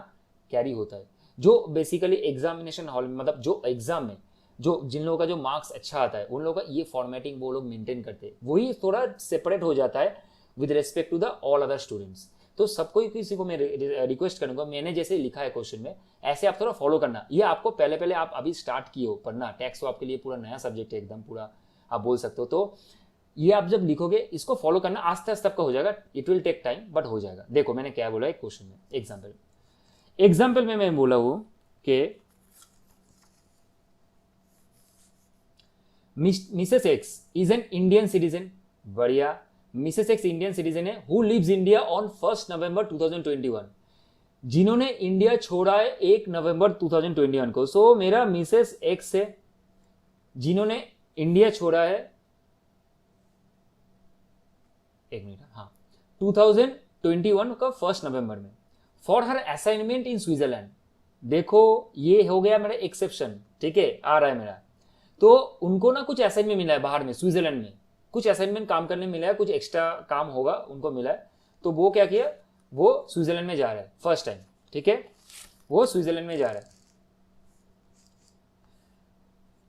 कैरी होता है। जो बेसिकली एग्जामिनेशन हॉल में, मतलब जो एग्जाम में जो जिन लोगों का जो मार्क्स अच्छा आता है उन लोगों का ये फॉर्मेटिंग वो लोग मेंटेन करते हैं, वही थोड़ा सेपरेट हो जाता है with respect to the all other students. तो सबको किसी को मैं रिक्वेस्ट करूंगा, मैंने जैसे लिखा है क्वेश्चन में ऐसे आप थोड़ा फॉलो करना। ये आपको पहले पहले आप अभी स्टार्ट किए हो पढ़ना, टैक्स तो आपके लिए पूरा नया सब्जेक्ट है, एकदम पूरा आप बोल सकते हो। तो ये आप जब लिखोगे इसको फॉलो करना, आस्ते आस्ते आपका हो जाएगा, it will take time but हो जाएगा। देखो मैंने क्या बोला एक क्वेश्चन में, एग्जाम्पल में मैं बोला हूं कि Mrs x is an Indian citizen, बढ़िया, मिसेस एक्स इंडियन सिटीजन है, हु लिव्स इंडिया ऑन 1 नवंबर 2021, जिन्होंने इंडिया छोड़ा है 1 नवंबर 2021 को। सो मेरा मिसेस एक्स है जिन्होंने इंडिया छोड़ा है, एक मिनट, हाँ 2021 का 1 नवंबर में, for her assignment in Switzerland. देखो ये हो गया मेरा एक्सेप्शन, ठीक है, आ रहा है मेरा। तो उनको ना कुछ असाइनमेंट मिला है बाहर में, स्विट्जरलैंड में कुछ असाइनमेंट काम करने मिला है, कुछ एक्स्ट्रा काम होगा उनको मिला है, तो वो क्या किया, वो स्विट्जरलैंड में जा रहा है फर्स्ट टाइम, ठीक है, वो स्विट्जरलैंड में जा रहा है।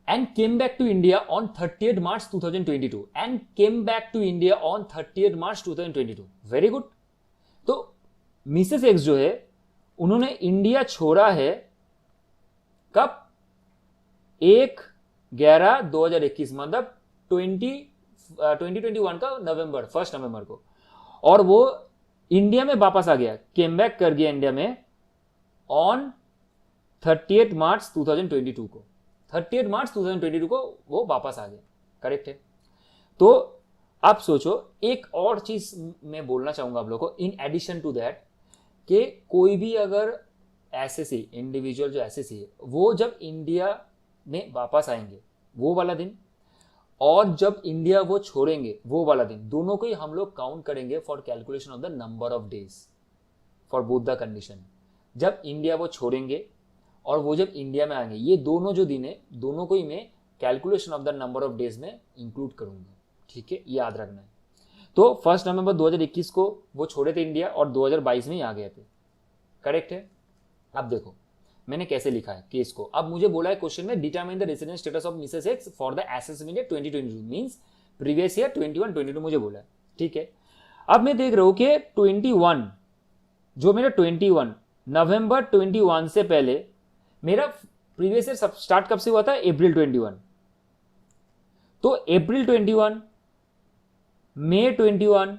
And came back to India on 30th March 2022, and came back to India on 30th March 2022, very good. तो मिसेस एक्स जो है उन्होंने इंडिया छोड़ा है कब, 1/11/2021, मतलब 2021 का नवंबर, 1 नवंबर को, और वो इंडिया में वापस आ गया, केम बैक कर गया इंडिया में ऑन 30th मार्च 2022 को, 30th मार्च 2022 को वो वापस आ गया, करेक्ट है। तो आप सोचो एक और चीज मैं बोलना चाहूंगा आप लोगों को, इन एडिशन टू दैट, कि कोई भी अगर एसएससी इंडिविजुअल जो एसएससी है वो जब इंडिया में वापस आएंगे वो वाला दिन, और जब इंडिया वो छोड़ेंगे वो वाला दिन, दोनों को ही हम लोग काउंट करेंगे for calculation of the number of days for both the condition. जब इंडिया वो छोड़ेंगे और वो जब इंडिया में आएंगे, ये दोनों जो दिन है दोनों को ही मैं calculation of the number of days में इंक्लूड करूंगा, ठीक है, याद रखना है। तो 1 नवंबर 2021 को वो छोड़े थे इंडिया और 2022 में ही आ गए थे, करेक्ट है। अब देखो मैंने कैसे लिखा है केस को। अब मुझे बोला है क्वेश्चन में, determine the resident status of Mrs x for the assessment year 2022, means previous year 21-22 मुझे बोला है, ठीक है। अब मैं देख रहा हूं कि 21 जो मेरा 21 नवंबर 21 से पहले मेरा प्रीवियस ईयर स्टार्ट कब से हुआ था, अप्रैल 21, तो अप्रैल 21, मई 21 ...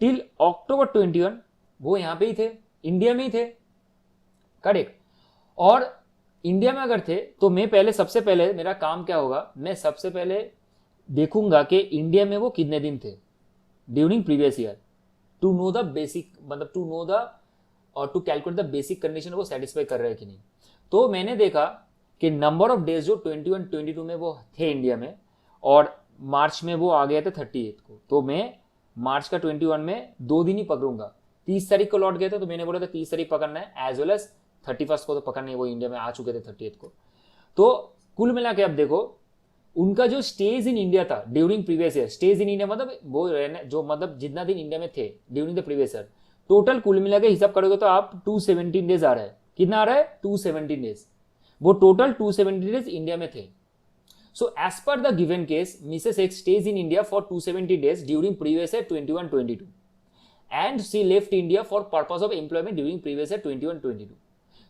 टिल अक्टूबर 21 वो यहां पे ही थे, इंडिया में ही थे, करेक्ट। और इंडिया में अगर थे तो मैं पहले, सबसे पहले मेरा काम क्या होगा, मैं सबसे पहले देखूंगा कि इंडिया में वो कितने दिन थे during previous year, to know the basic, मतलब to know the or to calculate the basic condition वो सेटिस्फाई कर रहे हैं कि नहीं। तो मैंने देखा कि नंबर ऑफ डेज जो 21 22 में वो थे इंडिया में, और मार्च में वो आ गए थे 38 को, तो मैं मार्च का 21 में 2 दिन ही पकड़ूंगा। 30 तारीख को लौट गए थे, तो मैंने बोला था 30 तारीख पकड़ना है, एज वेल एज 31 को तो पकड़ना है, वो इंडिया में आ चुके थे 38 को। तो कुल मिला के अब देखो, उनका जो स्टेज इन इंडिया था during previous year, stage in India मतलब वो रहने जो, मतलब जितना दिन इंडिया में थे during the previous year, total कुल मिला के हिसाब करोगे तो आप 217 डेज आ रहा है। कितना आ रहा है? 217 डेज। वो टोटल 270 डेज इंडिया में थे। So as per the given case, Mrs. X stays in India for 270 days during previous year 21-22 and she left India for purpose of employment during previous year 21-22।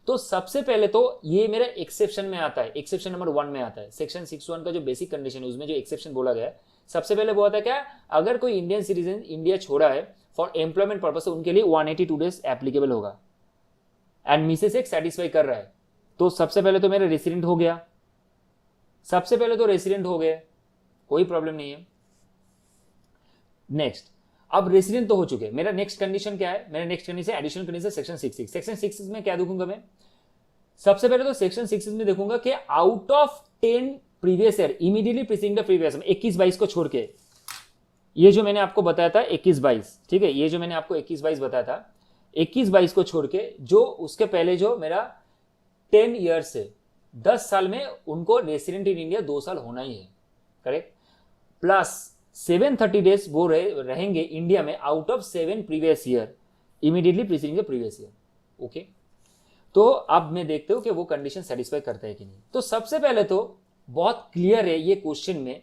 तो सबसे पहले तो ये मेरा exception में आता है, एक्सेप्शन नंबर 1 में आता है, सेक्शन 61 का जो बेसिक कंडीशन है उसमें जो एक्सेप्शन बोला गया है, सबसे पहले वो आता है क्या, अगर कोई इंडियन सिटीजन इंडिया छोड़ा है फॉर एम्प्लॉयमेंट पर्पस, उनके लिए 182 डेज एप्लीकेबल होगा एंड मिसेस एक्स सेटिस्फाई कर रहा है। तो सबसे पहले तो मेरा रेसिडेंट हो गया, सबसे पहले तो रेसिडेंट हो गए, कोई प्रॉब्लम नहीं है। नेक्स्ट, अब रेसिडेंट तो हो चुके, मेरा नेक्स्ट कंडीशन क्या है, मेरा next condition additional condition section 66। Section 66 में क्या देखूंगा मैं, सबसे पहले तो सेक्शन 66 में देखूंगा कि out of 10 previous year immediately preceding the previous, 21-22 को छोड़ के, ये जो मैंने आपको बताया था 21-22, ठीक है, ये जो मैंने आपको 21-22 बताया था, 21-22 को छोड़ के जो उसके पहले जो मेरा 10 ईयर से 10 साल में उनको रेसिडेंट इन इंडिया 2 साल होना ही है, करेक्ट, प्लस 730 डेज वो रहेंगे इंडिया में out of 7 previous year immediately preceding the previous year. Okay, तो अब मैं देखते हूं कि वो कंडीशन सेटिस्फाई करता है कि नहीं। तो सबसे पहले तो बहुत क्लियर है ये क्वेश्चन में,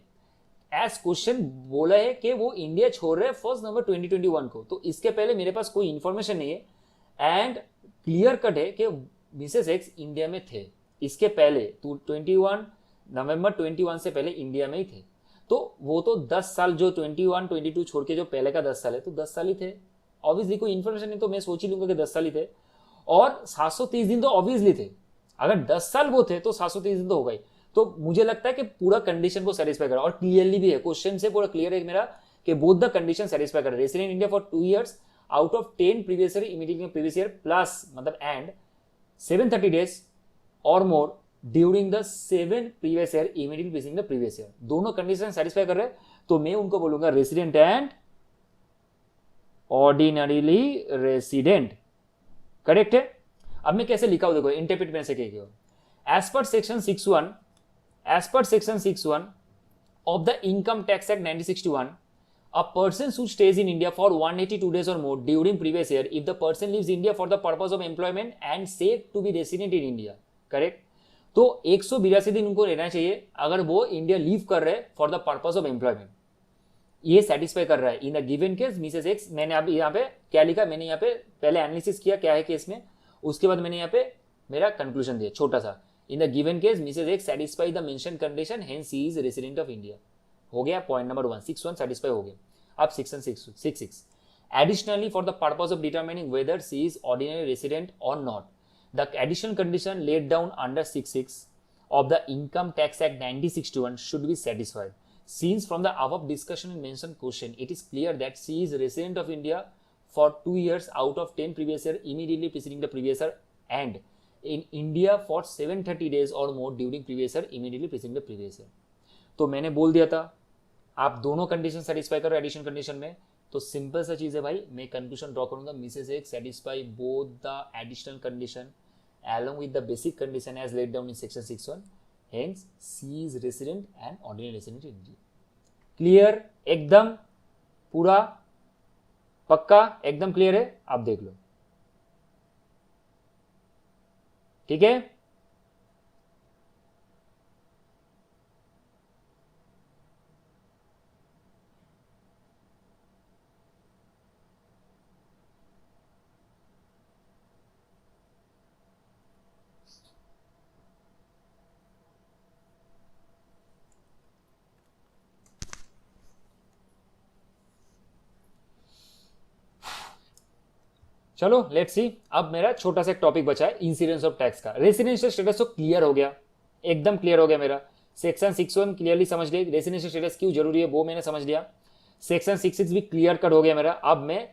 एज क्वेश्चन बोला है कि वो इंडिया छोड़ रहे हैं 1 नवंबर 2021 को, तो इसके पहले मेरे पास कोई इंफॉर्मेशन नहीं है एंड क्लियर कट है कि मिसेस एक्स इंडिया में थे, इसके पहले 21 नवंबर 21 से पहले इंडिया में ही थे। तो वो तो 10 साल जो 21-22 छोड़ के जो पहले का 10 साल है तो 10 साल ही थे, ऑब्वियसली कोई इंफॉर्मेशन नहीं तो मैं सोच ही लूंगा कि 10 साल ही थे, और 730 दिन तो ऑब्वियसली थे, अगर 10 साल वो थे तो 730 दिन तो हो गई। तो मुझे लगता है कि पूरा कंडीशन को सेटिस्फाई करा, और क्लियरली भी है, क्वेश्चन से पूरा क्लियर है मेरा कि बोथ द कंडीशन सेटिस्फाई कर, resident India for 2 years out of 10 previous year immediately previous year plus मतलब एंड 730 डेज और more during the 7 previous year immediately preceding the previous year, दोनों कंडीशन सेटिस्फाई कर रहे हैं, तो मैं उनको बोलूंगा resident and ordinarily resident, correct है। अब मैं कैसे लिखा हूं देखो, इंटरप्रेट में से क्या, as per section 61, as per section 61 of the Income Tax Act 1961, a person who stays in India for 182 days or more during previous year if the person leaves India for the purpose of employment and said to be resident in India, correct। तो 182 दिन उनको रहना चाहिए अगर वो India leave कर रहे for the purpose of employment, ये सेटिस्फाई कर रहा है in the given case Mrs x. मैंने अब यहाँ पे क्या लिखा, मैंने यहाँ पे पहले एनालिसिस किया क्या है केस में, उसके बाद मैंने यहाँ पे मेरा कंक्लूजन दिया छोटा सा, in the given case Mrs x satisfy the mention condition hence he is resident of India, हो गया पॉइंट नंबर 1, 61 सेटिस्फाई हो गया। अब section 66, additionally for the purpose of determining whether she is ordinary resident और not, the additional condition laid down under 66 of the Income Tax Act 1961 should be satisfied. Since from the above discussion and mentioned question, it is clear that she is resident of India for 2 years out of 10 previous year immediately preceding the previous year and in India for 730 days or more during previous year immediately preceding the previous year. तो मैंने बोल दिया था आप दोनों condition satisfy करो addition condition में, तो सिंपल सा चीज है भाई, मैं कंक्लूजन ड्रॉ करूंगा Mrs x satisfy both the additional condition along with the basic condition as laid down in section 61, hence she is resident and ordinary resident in India। Clear, एकदम पूरा पक्का, एकदम क्लियर है, आप देख लो, ठीक है। चलो लेट्स सी, अब मेरा छोटा सा एक टॉपिक बचा है इंसिडेंस ऑफ टैक्स का। रेसिडेंशियल स्टेटस तो क्लियर हो गया, एकदम क्लियर हो गया मेरा। सेक्शन 6(1) क्लियरली समझ लिया, रेसिडेंशियल स्टेटस क्यों जरूरी है वो मैंने समझ लिया। सेक्शन 6(6) भी क्लियर कट हो गया मेरा। अब मैं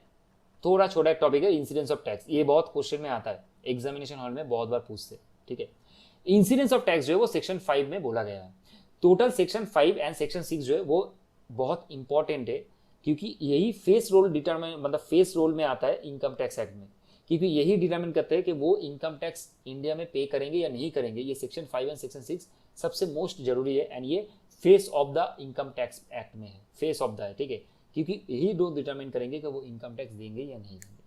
थोड़ा छोटा एक टॉपिक है इंसिडेंस ऑफ टैक्स, ये बहुत क्वेश्चन में आता है, एग्जामिनेशन हॉल में बहुत बार पूछते, ठीक है। इंसिडेंस ऑफ टैक्स जो है वो सेक्शन 5 में बोला गया है। टोटल सेक्शन 5 एंड सेक्शन 6 जो है वो बहुत इंपॉर्टेंट है, क्योंकि यही फेस रोल डिटरमाइन, मतलब फेस रोल में आता है इनकम टैक्स एक्ट में, क्योंकि यही डिटरमाइन करते हैं कि वो इनकम टैक्स इंडिया में पे करेंगे या नहीं करेंगे। ये सेक्शन 5 एंड सेक्शन 6 सबसे मोस्ट जरूरी है, एंड ये face of the income tax act में है, फेस ऑफ द है, ठीक है, क्योंकि यही दो डिटरमाइन करेंगे कि वो इनकम टैक्स देंगे या नहीं देंगे।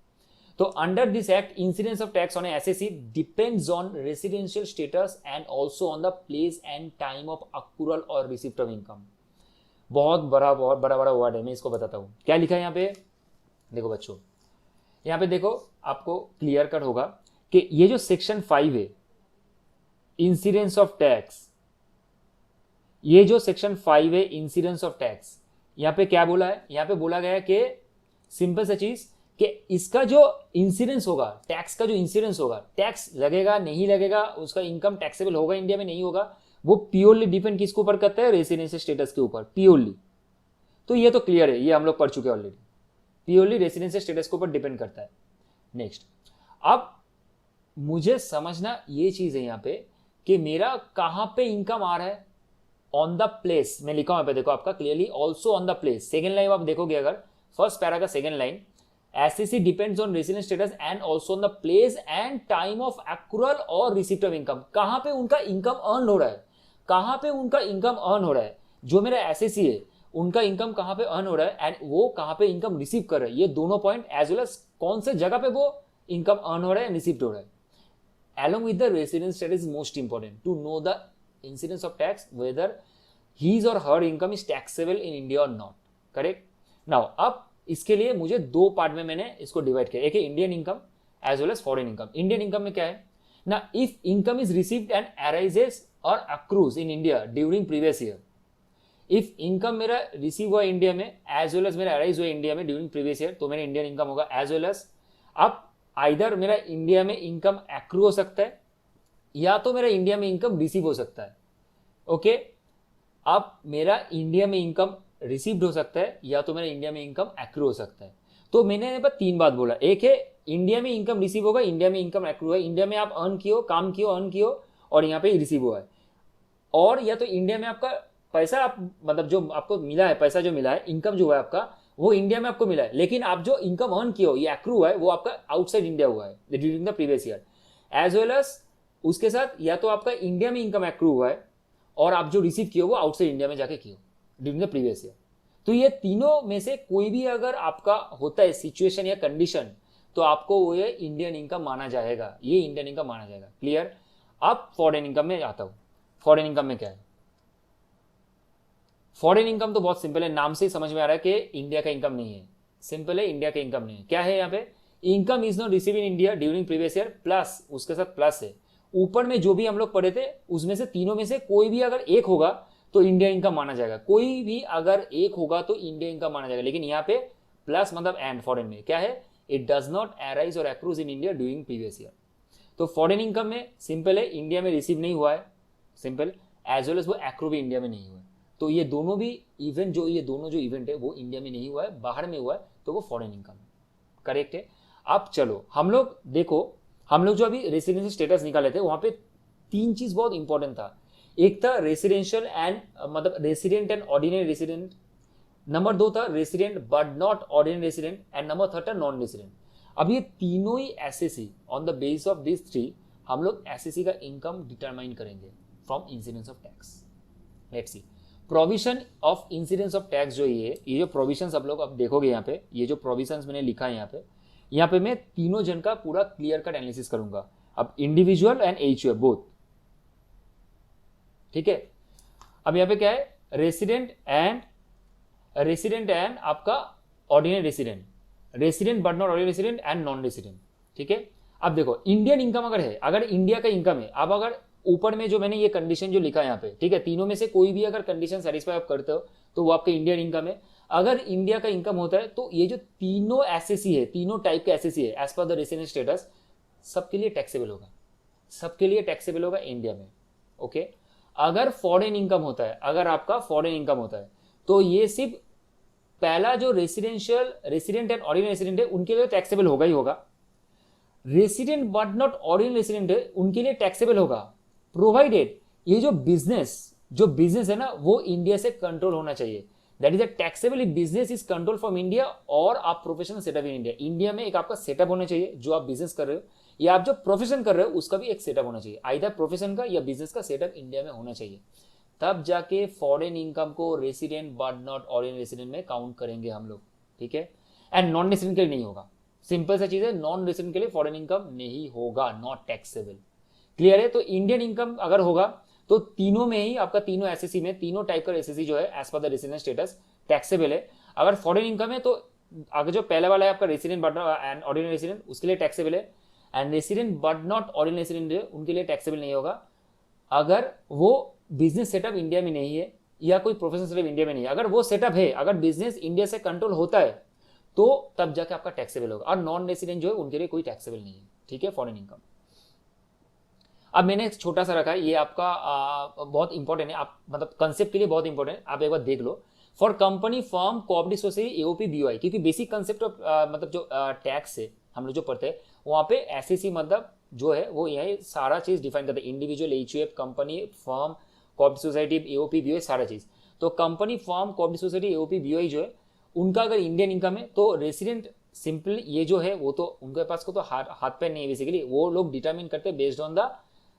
तो under this act incidence of tax on SSC depends on residential status and also on the place and time of accrual और रिसिप्ट ऑफ इनकम। बहुत बड़ा वर्ड है, मैं इसको बताता हूँ। क्या लिखा है यहाँ पे, देखो बच्चों, यहाँ पे देखो, आपको क्लियर कट होगा कि ये जो सेक्शन 5 है इंसिडेंस ऑफ टैक्स, ये जो सेक्शन 5 है इंसिडेंस ऑफ टैक्स, यहाँ पे क्या बोला है, यहाँ पे बोला गया है कि सिंपल सा चीज कि इसका जो इंसिडेंस होगा, टैक्स का जो इंसिडेंस होगा, टैक्स लगेगा नहीं लगेगा, उसका इनकम टैक्सेबल होगा इंडिया में नहीं होगा, वो प्योरली डिपेंड किसके ऊपर करता है, रेसिडेंशियल स्टेटस के ऊपर प्योरली। तो ये तो क्लियर है, ये हम लोग पढ़ चुके हैं ऑलरेडी, प्योरली रेसिडेंशियल स्टेटस के ऊपर डिपेंड करता है। नेक्स्ट, अब मुझे समझना ये चीज है यहाँ पे कि मेरा कहां पे इनकम आ रहा है, ऑन द प्लेस मैं लिखा हूं पे, देखो आपका clearly also on the place. Second line आप देखोगे अगर फर्स्ट पैरा का second line, SSC depends on resident status and also on the place and time of accrual और रिसिप्ट ऑफ इनकम। कहां पे उनका इनकम अर्न हो रहा है, कहां पे उनका इनकम अर्न हो रहा है, जो मेरा एसएससी है उनका इनकम कहां पे अर्न हो रहा है एंड वो कहां पे इनकम रिसीव कर रहे हैं, ये दोनों पॉइंट एज वेल एज कौन से जगह पे वो इनकम अर्न हो रहा है, रिसीव हो रहा है, along with the resident status is most important to know the incidence of tax whether his or her income is taxable in India or not, correct? Now अब इसके लिए मुझे दो पार्ट में मैंने इसको डिवाइड किया, एक है Indian income as well as foreign income. Indian income में क्या है ना, if income is received and arises और accrues in India during previous year, if income मेरा रिसीव हुआ इंडिया में एज वेल एज मेरा अराइज हुआ इंडिया में ड्यूरिंग प्रीवियस ईयर, तो मेरा इंडियन इनकम होगा। एज वेल एज अब आइदर मेरा इंडिया में इनकम एक्रू हो सकता है या तो मेरा इंडिया में इनकम रिसीव हो सकता है, ओके। अब मेरा इंडिया में इनकम रिसीव्ड हो सकता है या तो मेरा इंडिया में इनकम एक्रू हो सकता है। तो मैंने बस तीन बात बोला, एक है इंडिया में इनकम रिसीव होगा, इंडिया में इनकम एक्रू है, इंडिया में आप अर्न किए, काम किए, अर्न किए और यहाँ पे रिसीव हुआ है, और या तो इंडिया में आपका पैसा आप मतलब जो आपको मिला है, पैसा जो मिला है, इनकम जो है आपका वो इंडिया में आपको मिला है, लेकिन आप जो इनकम अर्न किए हो ये एक्रू हुआ है वो आपका आउटसाइड इंडिया हुआ है during the previous year. As well as उसके साथ या तो आपका इंडिया में इनकम एक्रू हुआ है और आप जो रिसीव किए हो वो आउटसाइड इंडिया में जाके किए हो ड्यूरिंग द प्रीवियस ईयर। तो ये तीनों में से कोई भी अगर आपका होता है सिचुएशन या कंडीशन, तो आपको वो ये इंडियन इनकम माना जाएगा, ये इंडियन इनकम माना जाएगा। क्लियर? अब फॉरेन इनकम में आता हूं। फॉरेन इनकम में क्या है? फॉरेन इनकम तो बहुत सिंपल है, नाम से ही समझ में आ रहा है कि इंडिया का इनकम नहीं है। सिंपल है, इंडिया का इनकम नहीं है। क्या है यहाँ पे? Income is not receive in India during previous year, plus उसके साथ प्लस है ऊपर में जो भी हम लोग पढ़े थे उसमें से तीनों में से कोई भी अगर एक होगा तो इंडिया इनकम माना जाएगा, कोई भी अगर एक होगा तो इंडिया इनकम माना जाएगा। लेकिन यहाँ पे प्लस मतलब एंड फॉरेन में क्या है? इट डज नॉट अराइज और एक्रूज इन इंडिया ड्यूरिंग प्रीवियस ईयर। तो फॉरेन इनकम में सिंपल है, इंडिया में रिसीव नहीं हुआ है, सिंपल, एज वेल एज वो एक्रू भी इंडिया में नहीं हुआ है। तो ये दोनों भी इवेंट जो ये दोनों जो इवेंट है वो इंडिया में नहीं हुआ है, बाहर में हुआ है, तो वो फॉरेन इनकम है। करेक्ट है? अब चलो हम लोग देखो, हम लोग जो अभी रेसिडेंशियल स्टेटस निकाले थे वहां पे तीन चीज बहुत इंपॉर्टेंट था। एक था रेसिडेंशियल एंड मतलब resident and ordinary resident, number दो था resident but not ordinary resident, and number third था नॉन रेसिडेंट। अब ये तीनों ही SSC on the base of this three हम लोग एसएससी का इनकम डिटरमाइन करेंगे from incidence of tax. Let's see provision of incidence of tax. जो ये जो प्रोविजन आप लोग अब देखोगे यहाँ पे, ये जो प्रोविजन मैंने लिखा है यहाँ पे मैं तीनों जन का पूरा क्लियर कट एनालिसिस करूंगा, अब इंडिविजुअल एंड एचयूएफ बोथ। ठीक है? अब यहाँ पे क्या है? रेसिडेंट एंड आपका ordinary resident, resident but not ordinary resident and non resident. ठीक है? अब देखो इंडियन इनकम अगर है, अगर इंडिया का इनकम है, अब अगर ऊपर में जो मैंने ये कंडीशन जो लिखा है यहाँ पे, ठीक है, तीनों में से कोई भी अगर कंडीशन सेटिस्फाई आप करते हो तो वो आपका इंडियन इनकम है। अगर इंडिया का इनकम होता है तो ये जो तीनों एसएससी है, तीनों टाइप के एसएससी है as per the resident status, सबके लिए टैक्सेबल होगा, सबके लिए टैक्सेबल होगा इंडिया में। ओके, अगर फॉरेन इनकम होता है, अगर आपका फॉरेन इनकम होता है तो ये सिर्फ पहला जो residential resident and ordinary resident है उनके लिए टैक्सेबल होगा ही होगा। Resident but not ordinary resident है उनके लिए टैक्सेबल होगा, प्रोवाइडेड ये जो बिजनेस है ना वो इंडिया से कंट्रोल होना चाहिए। That is a taxable business is control from India, और आप professional setup in India, India में एक आपका सेटअप होना चाहिए जो आप बिजनेस कर रहे हो, या आप जो प्रोफेशन कर रहे हो उसका भी एक सेटअप होना चाहिए, आइदर प्रोफेशन का या बिजनेस का सेटअप इंडिया में होना चाहिए। तब जाके फॉरेन इनकम को resident but not ordinary resident में काउंट करेंगे हम लोग, ठीक है। एंड नॉन रेसिडेंट के लिए नहीं होगा, सिंपल सा चीज है, नॉन रेसिडेंट के लिए फॉरेन इनकम नहीं होगा, नॉट टैक्सेबल। क्लियर है? तो इंडियन इनकम अगर होगा तो तीनों में ही आपका, तीनों एसएससी में, तीनों टाइप का एसएससी जो है as per the resident status taxable है। अगर फॉरेन इनकम है तो अगर जो पहला वाला है आपका resident but and ordinary resident उसके लिए टैक्सेबल है, and resident but not ordinary resident है उनके लिए टैक्सेबल नहीं होगा अगर वो बिजनेस सेटअप इंडिया में नहीं है या कोई प्रोफेशनल सेटअप इंडिया में नहीं है। अगर वो सेटअप है, अगर बिजनेस इंडिया से कंट्रोल होता है तो तब जाके आपका टैक्सेबल होगा, और नॉन रेसिडेंट जो है उनके लिए कोई टैक्सेबल नहीं है, ठीक है, फॉरेन इनकम। अब मैंने एक छोटा सा रखा है, ये आपका बहुत इंपॉर्टेंट है, आप मतलब कंसेप्ट के लिए बहुत इंपॉर्टेंट है, आप एक बार देख लो। For company firm cooperative society AOP BOI, क्योंकि बेसिक कंसेप्ट ऑफ मतलब जो टैक्स है हम लोग जो पढ़ते हैं वहाँ पे एसएससी मतलब जो है वो यही सारा चीज डिफाइन करते हैं, individual, HUF, company firm cooperative society AOP BOI सारा चीज। तो company firm cooperative society AOP BOI जो है उनका अगर इंडियन इनकम है तो रेसिडेंट सिंपल ये जो है वो तो उनके पास को तो हाथ पैर नहीं है, बेसिकली वो लोग डिटरमिन करते हैं बेस्ड ऑन द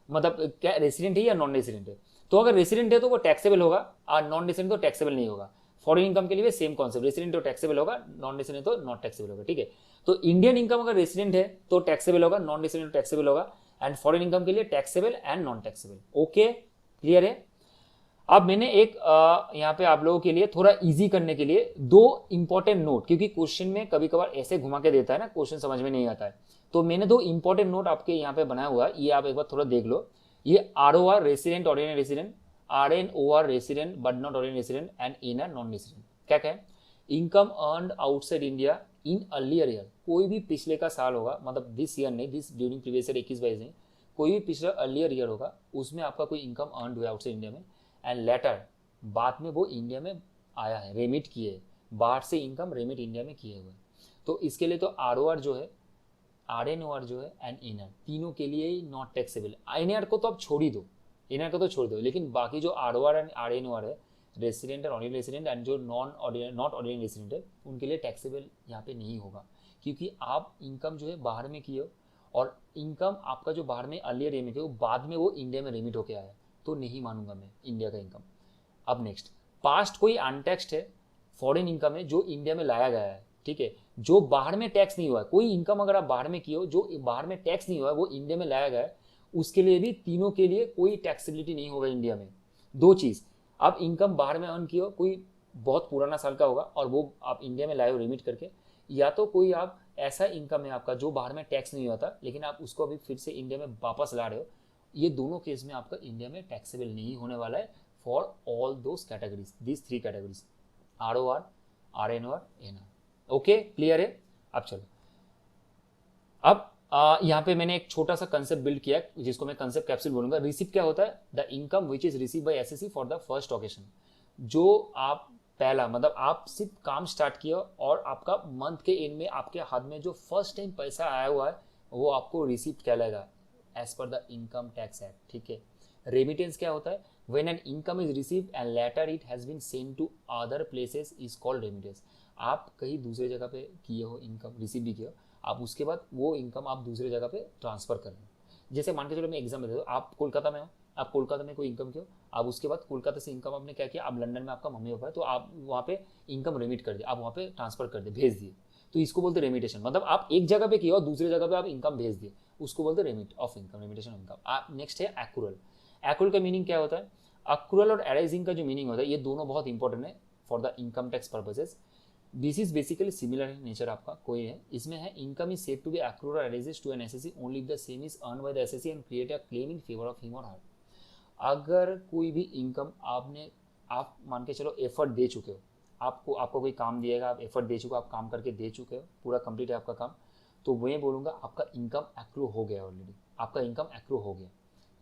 मतलब क्या रेसिडेंट है या नॉन रेसिडेंट है। तो अगर रेसिडेंट है तो वो टैक्सेबल होगा और नॉन रेसिडेंट तो टैक्सेबल नहीं होगा। फॉरेन इनकम के लिए भी सेम कॉन्सेप्ट, रेसिडेंट तो टैक्सेबल होगा, नॉन रेसिडेंट तो नॉट टैक्सेबल होगा, ठीक है। तो इंडियन इनकम अगर रेसिडेंट है तो टैक्सेबल होगा, नॉन रेसिडेंट टैक्सेबल होगा, एंड फॉरेन इनकम के लिए taxable and non taxable. Okay, clear है? अब मैंने एक यहाँ पे आप लोगों के लिए थोड़ा इजी करने के लिए दो इंपॉर्टेंट नोट, क्योंकि क्वेश्चन में कभी कभार ऐसे घुमा के देता है ना, क्वेश्चन समझ में नहीं आता है, तो मैंने दो इंपॉर्टेंट नोट आपके यहाँ पे बनाया हुआ है, ये आप एक बार थोड़ा देख लो। ये ROR resident ordinary resident, RNOR resident but not ordinary resident, and NR non resident. क्या क्या है? Income earned outside India in earlier year, कोई भी पिछले का साल होगा, मतलब दिस ईयर नहीं, दिस ड्यूरिंग प्रीवियस ईयर 21-22 नहीं, कोई भी पिछला अर्लियर ईयर होगा उसमें आपका कोई इनकम अर्न हुआ आउटसाइड इंडिया में, एंड लेटर बाद में वो इंडिया में आया है, रेमिट किए, बाहर से इनकम रेमिट इंडिया में किए हुए। तो इसके लिए तो आरओआर जो है, आरएनओआर जो है एंड एनआर, तीनों के लिए ही नॉट टैक्सेबल। एनआर को तो आप छोड़ ही दो, एनआर को तो छोड़ दो, लेकिन बाकी जो आरओआर एंड आरएनओआर है, resident and ordinary resident and जो नॉट ऑर्डिनरी रेसिडेंट है उनके लिए टैक्सेबल यहाँ पे नहीं होगा, क्योंकि आप इनकम जो है बाहर में किए हो और इनकम आपका जो बाहर में अर्लियर रेमिट है वो बाद में वो इंडिया में रेमिट होके आया, तो नहीं मानूंगा मैं इंडिया का इनकम। अब नेक्स्ट, पास्ट कोई अनटैक्स्ड है फॉरेन इनकम है जो इंडिया में लाया गया है, ठीक है, जो बाहर में टैक्स नहीं हुआ है, कोई इनकम अगर आप बाहर में किए हो जो बाहर में टैक्स नहीं हुआ है वो इंडिया में लाया गया है, उसके लिए भी तीनों के लिए कोई टैक्सेबिलिटी नहीं होगा इंडिया में। दो चीज, आप इनकम बाहर में अर्न किए हो, कोई बहुत पुराना साल का होगा और वो आप इंडिया में लाए हो रेमिट करके, या तो कोई आप ऐसा इनकम है आपका जो बाहर में टैक्स नहीं हुआ था लेकिन आप उसको अभी फिर से इंडिया में वापस ला रहे हो, ये दोनों केस में आपका इंडिया में टैक्सेबल नहीं होने वाला है for all those categories, this three categories, ROR, RNOR, NR. Okay, clear है? अब चलो, अब यहाँ पे मैंने एक छोटा सा कंसेप्ट बिल्ड किया जिसको मैं कंसेप्ट कैप्सूल बोलूंगा। रिसीप्ट क्या होता है? The income which is receive by SSC for the first occasion, जो आप पहला मतलब आप सिर्फ काम स्टार्ट किया और आपका मंथ के एंड में आपके हाथ में जो फर्स्ट टाइम पैसा आया हुआ है वो आपको रिसीप्ट कहलाएगा as per the income tax act, ठीक है। रेमिटेंस क्या होता है? When an income is received and later it has been send to other places is called remittance. आप कहीं दूसरे जगह पे किए हो इनकम, रिसीव भी किए हो, आप उसके बाद वो इनकम आप दूसरे जगह पे ट्रांसफर कर रहे हो। जैसे मान के चलो मैं एग्जाम देता हूँ, आप कोलकाता में हो, आप कोलकाता में कोई इनकम किया, आप उसके बाद कोलकाता से इनकम आपने क्या किया, आप लंदन में आपका मम्मी पापा है तो आप वहाँ पे इनकम रेमिट कर दिए, आप वहाँ पे ट्रांसफर कर दिए, भेज दिए, तो इसको बोलते रेमिटेशन। मतलब आप एक जगह पे किया और दूसरी जगह पे आप इनकम भेज दिए, उसको बोलते remit of income, remittation of income. Next है एक्रूरल। एक्रूरल का मीनिंग क्या होता है? एक्रूरल और अराइजिंग का जो मीनिंग होता है ये दोनों बहुत इंपॉर्टेंट है for the income tax purposes. This is basically similar in nature, आपका कोई है इसमें है income is said to be accrued और arises to an SSC only if the same is earn by the SSC and create a claim in favour of him और her. अगर कोई भी इनकम आप मान के चलो एफर्ट दे चुके हो, आपको आपको कोई काम दिएगा, आप एफर्ट दे चुके हो, आप काम करके दे चुके हो, पूरा कंप्लीट है आपका काम, तो मैं बोलूँगा आपका इनकम एक्रू हो गया ऑलरेडी, आपका इनकम एक्रू हो गया।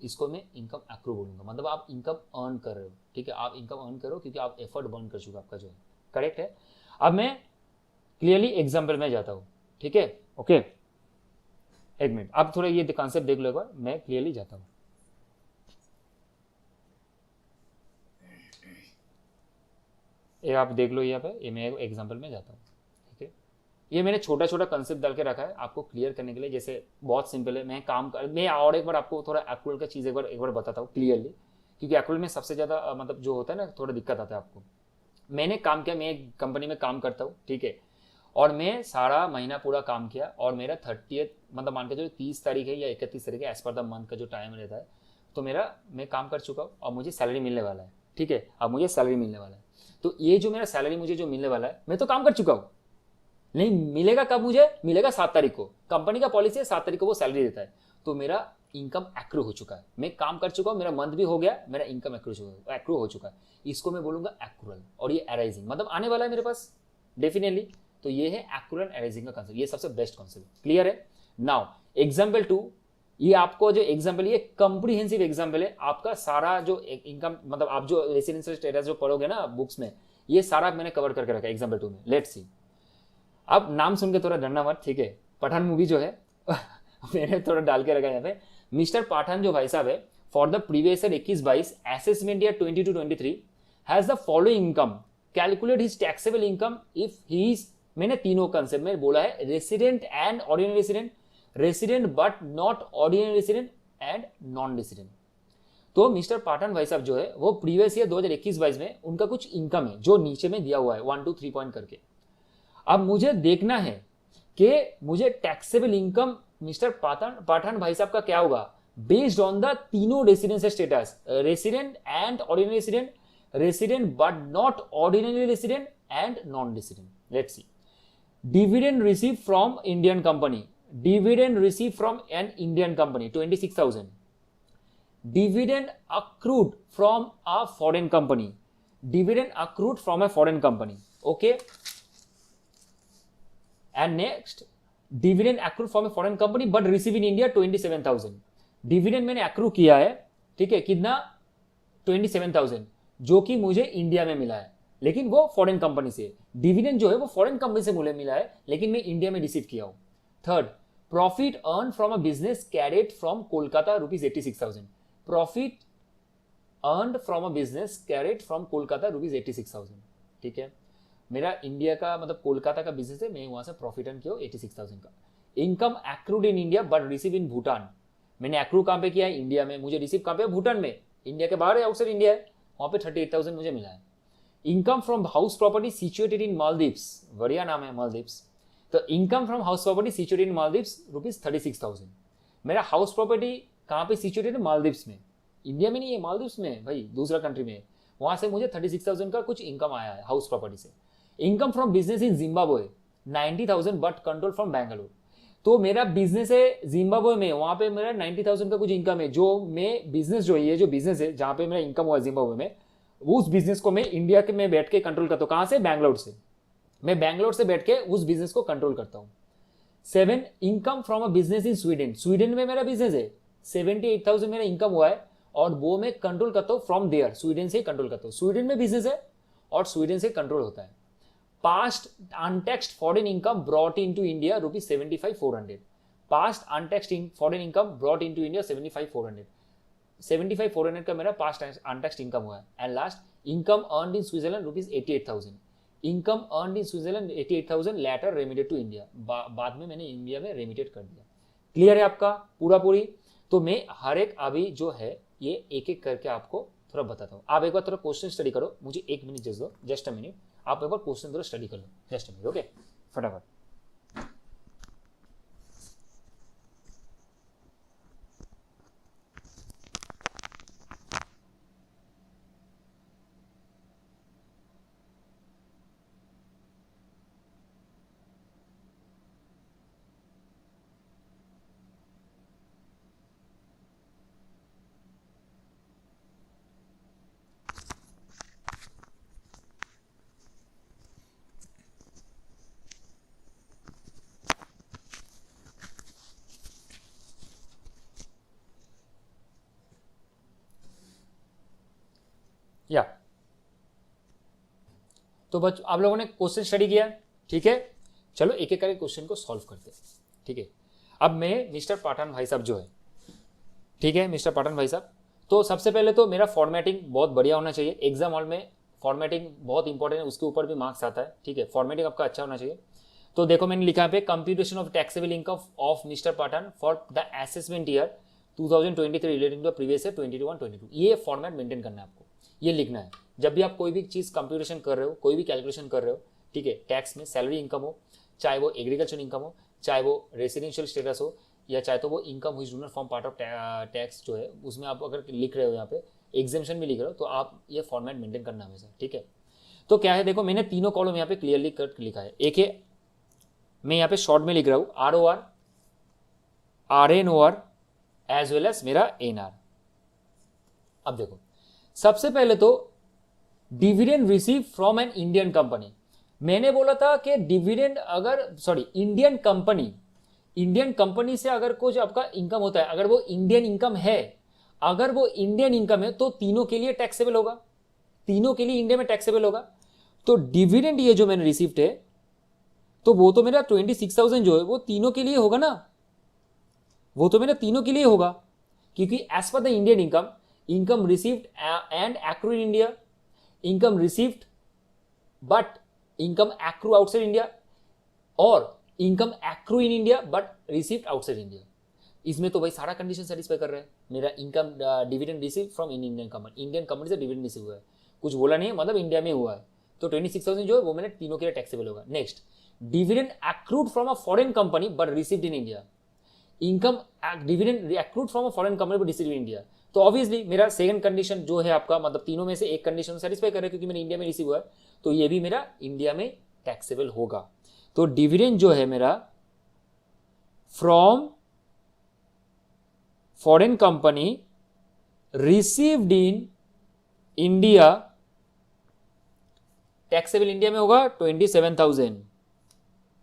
इसको मैं इनकम एक्रू बोलूँगा, मतलब आप इनकम अर्न कर रहे हो, ठीक है, आप इनकम अर्न करो क्योंकि आप एफर्ट बर्न कर चुके हो, आपका जो है करेक्ट है। अब मैं क्लियरली एग्जाम्पल में जाता हूँ, ठीक है, ओके, एक मिनट, आप थोड़ा ये कॉन्सेप्ट देख लो एक बार, मैं क्लियरली जाता हूँ। ये आप देख लो यहाँ पे, ये मैं एग्जाम्पल में जाता हूँ, ठीक है। ये मैंने छोटा छोटा कंसेप्ट डाल के रखा है आपको क्लियर करने के लिए, जैसे बहुत सिंपल है, मैं और एक बार आपको थोड़ा एक्रुअल का चीज़ एक बार बताता हूँ क्लियरली, क्योंकि एक्रुअल में सबसे ज़्यादा मतलब जो होता है ना थोड़ा दिक्कत आता है आपको। मैंने काम किया, मैं एक कंपनी में काम करता हूँ, ठीक है, और मैं सारा महीना पूरा काम किया, और मेरा 30th मतलब मान के जो 30 तारीख है या 31 तारीख है, एज पर द मंथ का जो टाइम रहता है, तो मैं काम कर चुका हूँ और मुझे सैलरी मिलने वाला है, ठीक है, अब मुझे सैलरी मिलने वाला है। तो ये जो मेरा सैलरी मुझे जो मिलने वाला है, मैं तो काम कर चुका हूँ, नहीं मिलेगा कब, मुझे मिलेगा 7 तारीख को, कंपनी का पॉलिसी है 7 तारीख को वो सैलरी देता है, तो मेरा इनकम एक्रू हो चुका है, मैं काम कर चुका हूँ, मेरा मंथ भी हो गया, मेरा इनकम एक्रू हो चुका है, इसको मैं बोलूंगा एक्रूअल। और ये अराइजिंग मतलब आने वाला है मेरे पास डेफिनेटली, तो ये है एक्रूअल अराइजिंग का कंसेप्ट, ये सबसे बेस्ट कंसेप्ट, क्लियर है। नाउ एग्जाम्पल 2, ये आपको जो एग्जाम्पल, ये कॉम्प्रिहेंसिव एग्जाम्पल है, आपका सारा जो इनकम मतलब आप जो रेसिडेंशियल स्टेटस जो पढ़ोगे ना बुक्स में, ये सारा मैंने कवर करके रखा है एग्जाम्पल 2 में। लेट्स सी, अब नाम सुन के थोड़ा डरना मत, ठीक है, पठान मूवी जो है मैंने थोड़ा डाल के रखा है यहाँ पे। मिस्टर पठान जो भाई साहब है, for the previous year 21-22 assessment year 22-23 has the following income, calculate his taxable income if he is, मैंने तीनों कंसेप्ट में बोला है, resident and ordinary resident, resident but not ordinary resident and non resident. तो मिस्टर पाठन भाई साहब जो है वो प्रीवियस ईयर 2021-22 में उनका कुछ इनकम है जो नीचे में दिया हुआ है 1 2 3 पॉइंट करके। अब मुझे देखना है कि मुझे टैक्सेबल इनकम मिस्टर पाठन भाई साहब का क्या होगा, बेस्ड ऑन द तीनों residence status, resident and ordinary resident, resident but not ordinary resident and non resident. Let's see, dividend receive from Indian company, dividend receive from an Indian company 26,000, dividend accrued from a foreign company, dividend accrued from a foreign company, okay, and next dividend accrued from a foreign company but receive in India 27,000, dividend मैंने accrue किया है, ठीक है, कितना 27,000 जो कि मुझे India में मिला है, लेकिन वो फॉरेन कंपनी से, डिविडेंड जो है वो फॉरेन कंपनी से मुझे मिला है लेकिन मैं इंडिया में रिसीव किया हूं। Third, profit earn from a business carried from Kolkata ₹86,000, profit earned from a business carried from Kolkata ₹86,000, ठीक है, मेरा इंडिया का मतलब कोलकाता का बिजनेस है, मैं वहां से प्रॉफिट अर्न किया 86,000 का। Income accrued in India but receive in Bhutan, मैंने एक्रू कहां पे किया है, इंडिया में, मुझे रिसीव कहां पे, भूटान में, इंडिया के बाहर है, आउटसाइड इंडिया है, वहां पे 38,000 मुझे मिला है। Income from house property situated in Maldives, बढ़िया नाम है मालदीव्स, तो income from house property situated in Maldives ₹36,000, मेरा हाउस प्रॉपर्टी कहां पे सिचुएटेड है, मालदीव्स में, इंडिया में नहीं है, मालदीव्स में भाई, दूसरा कंट्री में, वहां से मुझे 36,000 का कुछ इनकम आया है हाउस प्रॉपर्टी से। Income from business in Zimbabwe 90,000 but control from Bangalore, तो मेरा बिजनेस है जिम्बाब्वे में, वहां पे मेरा 90,000 का कुछ इनकम है, जो मैं बिजनेस जो ये जो बिजनेस है जहां पे मेरा इनकम हुआ जिम्बाब्वे में, उस बिजनेस को मैं इंडिया के में बैठ के कंट्रोल करता हूँ, कहां से, बैंगलोर से, मैं बैंगलोर से बैठ के उस बिजनेस को कंट्रोल करता हूँ। 7, income from a business in Sweden, Sweden में मेरा बिजनेस है, 78,000 मेरा इनकम हुआ है और वो मैं कंट्रोल करता हूँ फ्रॉम देयर, स्वीडन से ही कंट्रोल करता हूँ, स्वीडन में बिजनेस है और स्वीडन से कंट्रोल होता है। Past untaxed foreign income brought into India ₹75,400, past untaxed foreign income brought into India 75,400, 75,400 का मेरा पास्ट अनटैक्स्ड इनकम हुआ है। And last, income earned in Switzerland ₹88,000, income earned in Switzerland 88,000 later remitted to India, बाद में मैंने India में remitted कर दिया। क्लियर है आपका पूरा पूरी, तो मैं हर एक अभी जो है ये एक एक करके आपको थोड़ा बताता हूँ। आप एक बार थोड़ा क्वेश्चन स्टडी करो, मुझे 1 मिनट जस्ट दो, जस्ट अ मिनट, आप एक बार क्वेश्चन थोड़ा स्टडी कर लो, जस्ट अ मिनट, ओके, फटाफट। या तो बच्चों आप लोगों ने क्वेश्चन स्टडी किया, ठीक है। चलो एक एक करके क्वेश्चन को सॉल्व करते हैं, ठीक है। अब मैं मिस्टर पाठान भाई साहब जो है, ठीक है, मिस्टर पाठान भाई साहब, तो सबसे पहले तो मेरा फॉर्मेटिंग बहुत बढ़िया होना चाहिए। एग्जाम हॉल में फॉर्मेटिंग बहुत इंपॉर्टेंट है, उसके ऊपर भी मार्क्स आता है, ठीक है। फॉर्मेटिंग आपका अच्छा होना चाहिए। तो देखो मैंने लिखा है पे computation of taxable income of mister Pathan for the assessment year 2023 relating to previous year 21-22। ये फॉर्मेट मेंटेन करना है आपको, ये लिखना है जब भी आप कोई भी चीज कंप्यूटेशन कर रहे हो, कोई भी कैलकुलेशन कर रहे हो, ठीक है। टैक्स में सैलरी इनकम हो, चाहे वो एग्रीकल्चर इनकम हो, चाहे वो रेसिडेंशियल स्टेटस हो, या चाहे तो वो इनकम हुई do not form part of tax जो है, उसमें आप अगर लिख रहे हो यहाँ पे एग्जेम्पशन भी लिख रहे हो, तो आप ये फॉर्मेट मेंटेन करना हमेशा, ठीक है। तो क्या है, देखो मैंने तीनों कॉलम यहाँ पे क्लियरली कट लिखा है। एक है मैं यहाँ पे शॉर्ट में लिख रहा हूँ ROR, RNOR as well as मेरा NR। अब देखो सबसे पहले तो dividend receive from an Indian company. मैंने बोला था कि डिविडेंड अगर इंडियन कंपनी से अगर कुछ आपका इनकम होता है, अगर वो इंडियन इनकम है, तो तीनों के लिए टैक्सेबल होगा, तीनों के लिए इंडिया में टैक्सेबल होगा। तो डिविडेंड ये जो मैंने रिसीव्ड है, तो वो तो मेरा 26,000 जो है वो तीनों के लिए होगा ना, वो तो मेरा तीनों के लिए होगा, क्योंकि as per the Indian income received and accrue in India, income received but income accrue outside India, और income accrue in India but received outside India. इसमें तो भाई सारा कंडीशन सेटिस्फाई कर रहा है। मेरा income dividend receive from Indian company से डिविडेंड रिसीव हुआ है, कुछ बोला नहीं है, मतलब इंडिया में हुआ है, तो 26,000 जो है वो मैंने तीनों के लिए टैक्सेबल होगा। Next, dividend accrued from a foreign company but received in India, income dividend accrued from a foreign company but received in India. तो ऑब्वियसली मेरा सेकंड कंडीशन जो है आपका, मतलब तीनों में से एक कंडीशन सेटिस्फाई कर रहा है, क्योंकि मैंने इंडिया में रिसीव हुआ है, तो ये भी मेरा इंडिया में टैक्सेबल होगा। तो डिविडेंड जो है मेरा from foreign company received in India, taxable India में होगा 27,000।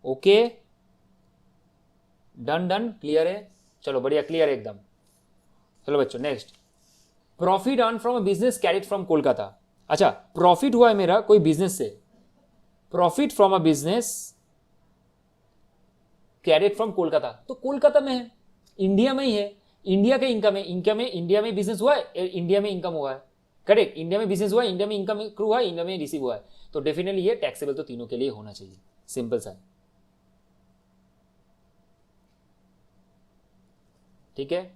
ओके, डन, क्लियर है। चलो बढ़िया, क्लियर है एकदम। चलो बच्चों next, profit earn from a business carried from Kolkata. अच्छा, प्रॉफिट हुआ है मेरा कोई बिजनेस से, profit from a business carried from Kolkata, तो कोलकाता में है, इंडिया में ही है, इंडिया के इनकम है, इंडिया में बिजनेस हुआ है, इंडिया में इनकम हुआ है, करेक्ट। इंडिया में बिजनेस हुआ है, इंडिया में इनकम हुआ है, इंडिया में रिसीव हुआ है, तो डेफिनेटली ये टैक्सेबल तो तीनों के लिए होना चाहिए, सिंपल सा, ठीक है।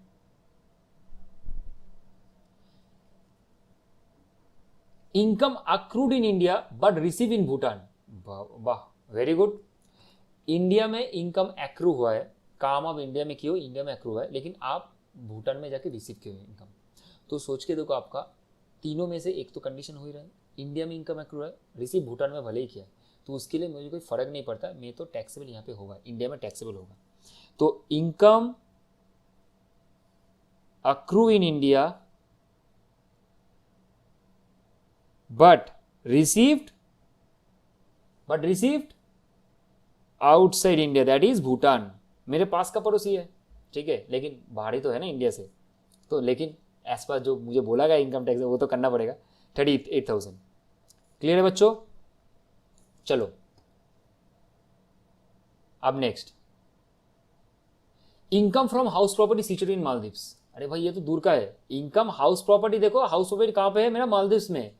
Income accrued in India but receive in Bhutan, वाह वेरी गुड। इंडिया में इनकम एक्रू हुआ है, काम आप इंडिया में किए हो, इंडिया में एक्रू हुआ है, लेकिन आप भूटान में जाके रिसीव किए हो इनकम। तो सोच के देखो, आपका तीनों में से एक तो कंडीशन हो ही रहा है, इंडिया में इनकम एक्रू है, रिसीव भूटान में भले ही किया है, तो उसके लिए मुझे कोई फर्क नहीं पड़ता, मैं तो टैक्सेबल यहाँ पे होगा, इंडिया में टैक्सेबल होगा। तो income accrue in India but received outside India, that is Bhutan. मेरे पास का पड़ोसी है, ठीक है, लेकिन बाहर ही तो है ना इंडिया से, तो लेकिन एज पर जो मुझे बोला गया इनकम टैक्स वो तो करना पड़ेगा, 38,000। क्लियर है बच्चों। चलो अब next, income from house property situated in Maldives. अरे भाई ये तो दूर का है, इनकम हाउस प्रॉपर्टी, देखो हाउस प्रॉपर्टी कहाँ पे है मेरा, मालदीव्स में,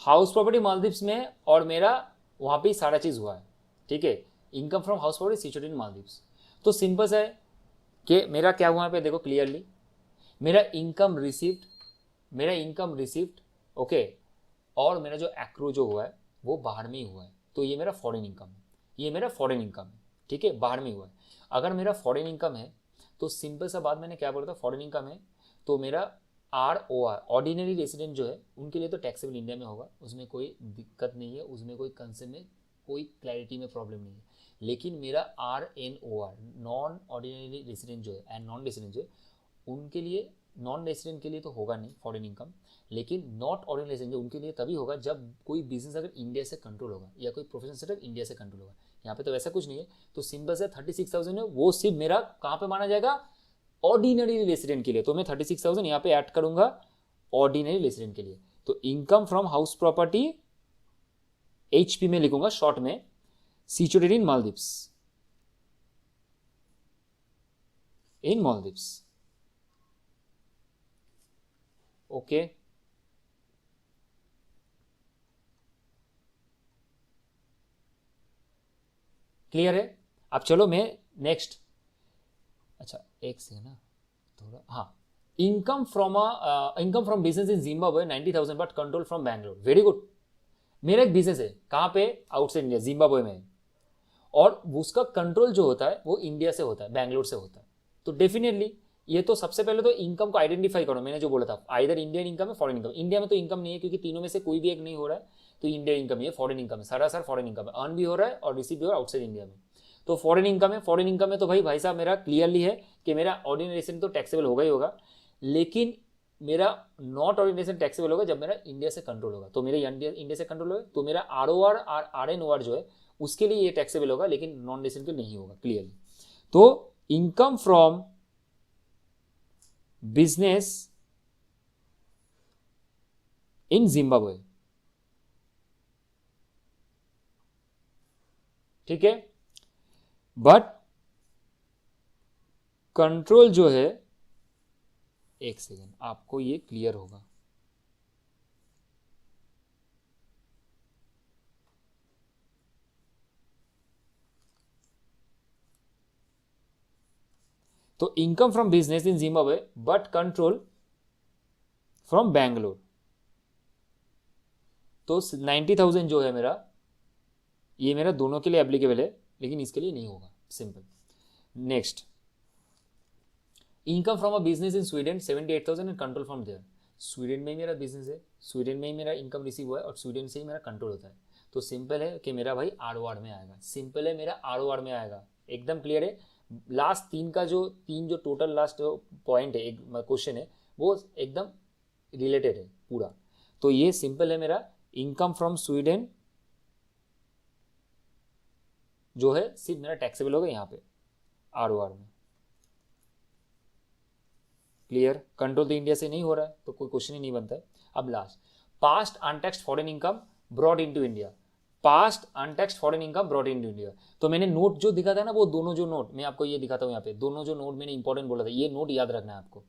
हाउस प्रॉपर्टी मालदीव्स में, और मेरा वहां पे सारा चीज हुआ है, ठीक है। Income from house property situated in Maldives, तो सिंपल है कि मेरा क्या हुआ पे, देखो क्लियरली, मेरा इनकम रिसीव्ड, ओके, और मेरा जो एक्रू जो हुआ है वो बाहर में ही हुआ है, तो ये मेरा फॉरेन इनकम है, ये मेरा फॉरेन इनकम है, ठीक है, बाहर में हुआ है। अगर मेरा फॉरेन इनकम है तो सिंपल सा बात, मैंने क्या बोला था, फॉरेन इनकम है तो मेरा ROR ऑर्डिनरी रेसिडेंट जो है उनके लिए तो टैक्सेबल इंडिया में होगा, उसमें कोई दिक्कत नहीं है, उसमें कोई कंसर्न में कोई क्लैरिटी में प्रॉब्लम नहीं है। लेकिन मेरा RNOR नॉन ऑर्डिनरी रेसिडेंट जो है एंड नॉन रेसिडेंट जो है उनके लिए, नॉन रेसिडेंट के लिए तो होगा नहीं फॉरेन इनकम, लेकिन नॉट ऑर्डिनरी रेसिडेंट जो उनके लिए तभी होगा जब कोई बिजनेस अगर इंडिया से कंट्रोल होगा या कोई प्रोफेशनल सेटअप इंडिया से कंट्रोल होगा। यहाँ पे तो वैसा कुछ नहीं है, तो सिंपल से 36,000 है वो सिर्फ मेरा कहाँ पे माना जाएगा, ऑर्डिनरी रेसिडेंट के लिए, तो मैं 36,000 यहाँ पे ऐड करूंगा ऑर्डिनरी रेसिडेंट के लिए। तो income from house property HP में लिखूंगा शॉर्ट में, situated in Maldives, in Maldives. Okay, clear है? अब चलो मैं नेक्स्ट, अच्छा एक से ना थोड़ा, हाँ, income from business in Zimbabwe 90,000 but control from Bangalore. Very good. मेरा एक बिजनेस है, कहाँ पे? आउटसाइड इंडिया, जिम्बाब्वे में, और उसका कंट्रोल जो होता है वो इंडिया से होता है, बैंगलोर से होता है। तो डेफिनेटली ये तो सबसे पहले तो इनकम को आइडेंटिफाई करो। मैंने जो बोला था, आइदर इंडियन इनकम है, फॉरेन इनकम। इंडिया में तो इनकम नहीं है क्योंकि तीनों में से कोई भी एक नहीं हो रहा है, तो इंडिया इनकम है, फॉरेन इनकम है, सरासर फॉरेन इनकम है, अर्न भी हो रहा है और रिसीव भी हो रहा है आउटसाइड इंडिया में। तो फॉरेन इनकम है, फॉरेन इनकम है तो भाई साहब मेरा क्लियरली है कि मेरा ऑर्डिनेशन तो टैक्सेबल होगा ही होगा, लेकिन मेरा नॉट ऑर्डिनेशन टैक्सेबल होगा जब मेरा इंडिया से कंट्रोल होगा। तो मेरा इंडिया से कंट्रोल होगा तो मेरा ROR और RNOR जो है उसके लिए ये टैक्सेबल होगा, लेकिन नॉन रेसिडेंट के नहीं होगा, क्लियरली। तो income from business in Zimbabwe, ठीक है, बट कंट्रोल जो है, एक सेकेंड, आपको ये क्लियर होगा। तो income from business in Zimbabwe but control from Bangalore, तो 90,000 जो है मेरा, ये मेरा दोनों के लिए एप्लीकेबल है, लेकिन इसके लिए नहीं होगा, simple. Next, income from a business in Sweden 78,000 and control from there. Sweden में ही मेरा बिजनेस है, स्वीडन में ही मेरा इनकम रिसीव हुआ है और स्वीडन से ही मेरा कंट्रोल होता है। तो सिंपल है कि मेरा भाई ROR में आएगा, सिंपल है, मेरा ROR में आएगा, एकदम क्लियर है। लास्ट तीन जो टोटल लास्ट पॉइंट है, एक क्वेश्चन है, वो एकदम रिलेटेड है पूरा। तो ये सिंपल है, मेरा इनकम फ्रॉम स्वीडन जो है सिर्फ मेरा टैक्सेबल होगा यहाँ पे ROR में, क्लियर। कंट्रोल तो इंडिया से नहीं हो रहा है तो कोई क्वेश्चन ही नहीं बनता है। अब last, past untaxed foreign income brought into India, past untaxed foreign income brought into India. तो मैंने नोट जो दिखा था ना, वो दोनों जो नोट मैं आपको ये दिखाता हूँ यहाँ पे, दोनों जो नोट मैंने इंपॉर्टेंट बोला था, ये नोट याद रखना है आपको।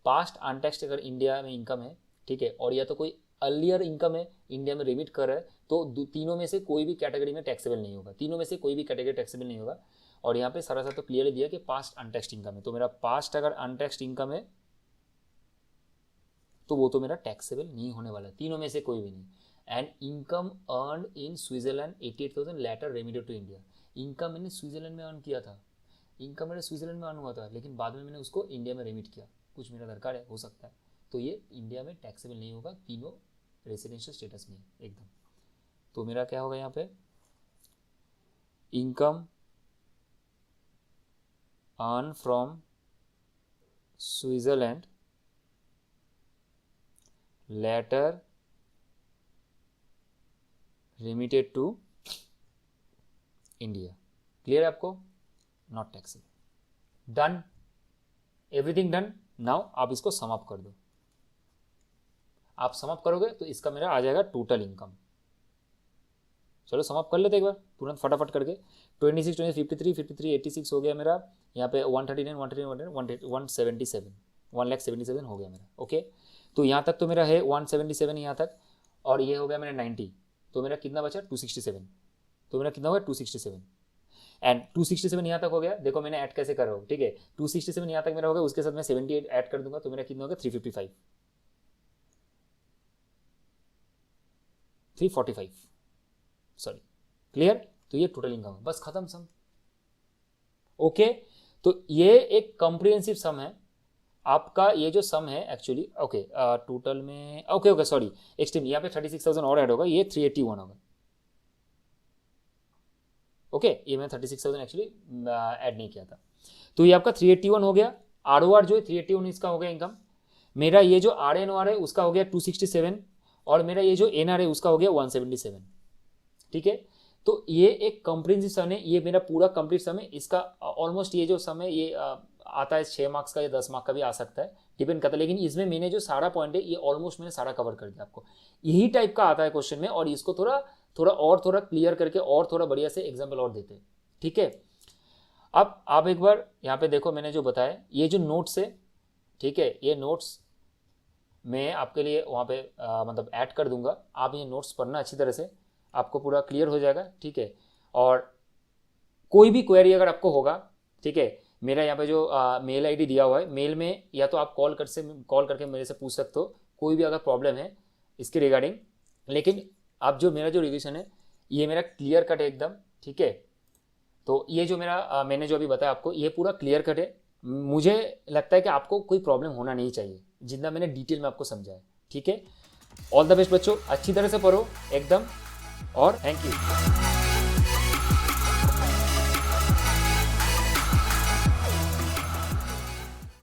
पास्ट अनटैक्स्ड अगर इंडिया में इनकम है, ठीक है, और या तो कोई अर्लियर इनकम है इंडिया में रिमिट कर रहा है, तो तीनों में से कोई भी कैटेगरी में टैक्सेबल नहीं होगा, तीनों में से कोई भी कैटेगरी टैक्सेबल नहीं होगा। और यहाँ पे सारा तो क्लियरली दिया कि पास्ट अनटैक्स्ड इनकम है, तो मेरा पास्ट अगर अनटैक्स्ड इनकम है तो वो तो मेरा टैक्सेबल नहीं होने वाला, तीनों में से कोई भी नहीं। And income earn in Switzerland 88,000 later remitted to India. Income मैंने स्विट्जरलैंड में अर्न किया था, इनकम मेरा स्विट्जरलैंड में अर्न हुआ था, लेकिन बाद में मैंने उसको इंडिया में रेमिट किया, कुछ मेरा दरकार है, हो सकता है, तो ये इंडिया में टैक्सेबल नहीं होगा, तीनों रेसिडेंशियल स्टेटस में एकदम। तो मेरा क्या होगा यहाँ पे, income earn from Switzerland later remitted to India, clear है आपको, not taxable. Done, everything done. Now आप इसको समाप्त कर दो, आप समाप्त करोगे तो इसका मेरा आ जाएगा टोटल इनकम। चलो समाप्त कर लेते एक बार तुरंत फटाफट करके। 26, 20, 53, 53, 86 हो गया मेरा, यहाँ पे 139, 139, 177, 1,77,000 हो गया मेरा। ओके, तो यहाँ तक तो मेरा है 177 यहाँ तक, और ये हो गया मेरा 90, तो मेरा कितना बचा 267, तो मेरा कितना हो गया 267, एंड 267 यहाँ तक हो गया। देखो मैंने ऐड कैसे कर रहा हूँ, ठीक है, 267 यहाँ तक मेरा हो गया, उसके साथ मैं 78 ऐड कर दूंगा, तो मेरा कितना हो गया 355, 345, सॉरी, क्लियर। तो ये टोटल इनकम है, बस खत्म सम। ओके, तो ये एक कॉम्प्रिहेंसिव सम है आपका, ये जो सम है एक्चुअली। ओके, टोटल में ओके सॉरी, एक्सट्रीम यहाँ पे 36,000 और ऐड होगा, ये 381 होगा। ओके, ये मैंने 36,000 एक्चुअली ऐड नहीं किया था, तो ये आपका 381 हो गया। ROR जो है 381 इसका हो गया इनकम। मेरा ये जो RNOR है उसका हो गया 267, और मेरा ये जो NR है उसका हो गया 177, ठीक है। तो ये एक कॉम्प्रिहेंसिव सम है, ये मेरा पूरा कंप्लीट सम है। इसका ऑलमोस्ट ये जो सम है ये आता है 6 मार्क्स का या 10 मार्क्स का भी आ सकता है, डिपेंड करता है। लेकिन इसमें मैंने जो सारा पॉइंट है ये ऑलमोस्ट मैंने सारा कवर कर दिया आपको। यही टाइप का आता है क्वेश्चन में, और इसको थोड़ा क्लियर करके और थोड़ा बढ़िया से एग्जाम्पल और देते हैं, ठीक है। अब आप एक बार यहाँ पे देखो, मैंने जो बताया ये जो नोट्स है, ठीक है, ये नोट्स मैं आपके लिए वहाँ पे मतलब ऐड कर दूंगा। आप ये नोट्स पढ़ना अच्छी तरह से, आपको पूरा क्लियर हो जाएगा, ठीक है। और कोई भी क्वेरी अगर आपको होगा, ठीक है, मेरा यहाँ पे जो मेल आईडी दिया हुआ है, मेल में या तो आप कॉल करके मेरे से पूछ सकते हो, कोई भी अगर प्रॉब्लम है इसके रिगार्डिंग। लेकिन आप जो मेरा जो रिविजन है ये मेरा क्लियर कट है एकदम, ठीक है। तो ये जो मेरा मैंने जो अभी बताया आपको ये पूरा क्लियर कट है। मुझे लगता है कि आपको कोई प्रॉब्लम होना नहीं चाहिए, जितना मैंने डिटेल में आपको समझाया, ठीक है। ऑल द बेस्ट बच्चों, अच्छी तरह से पढ़ो एकदम, और थैंक यू।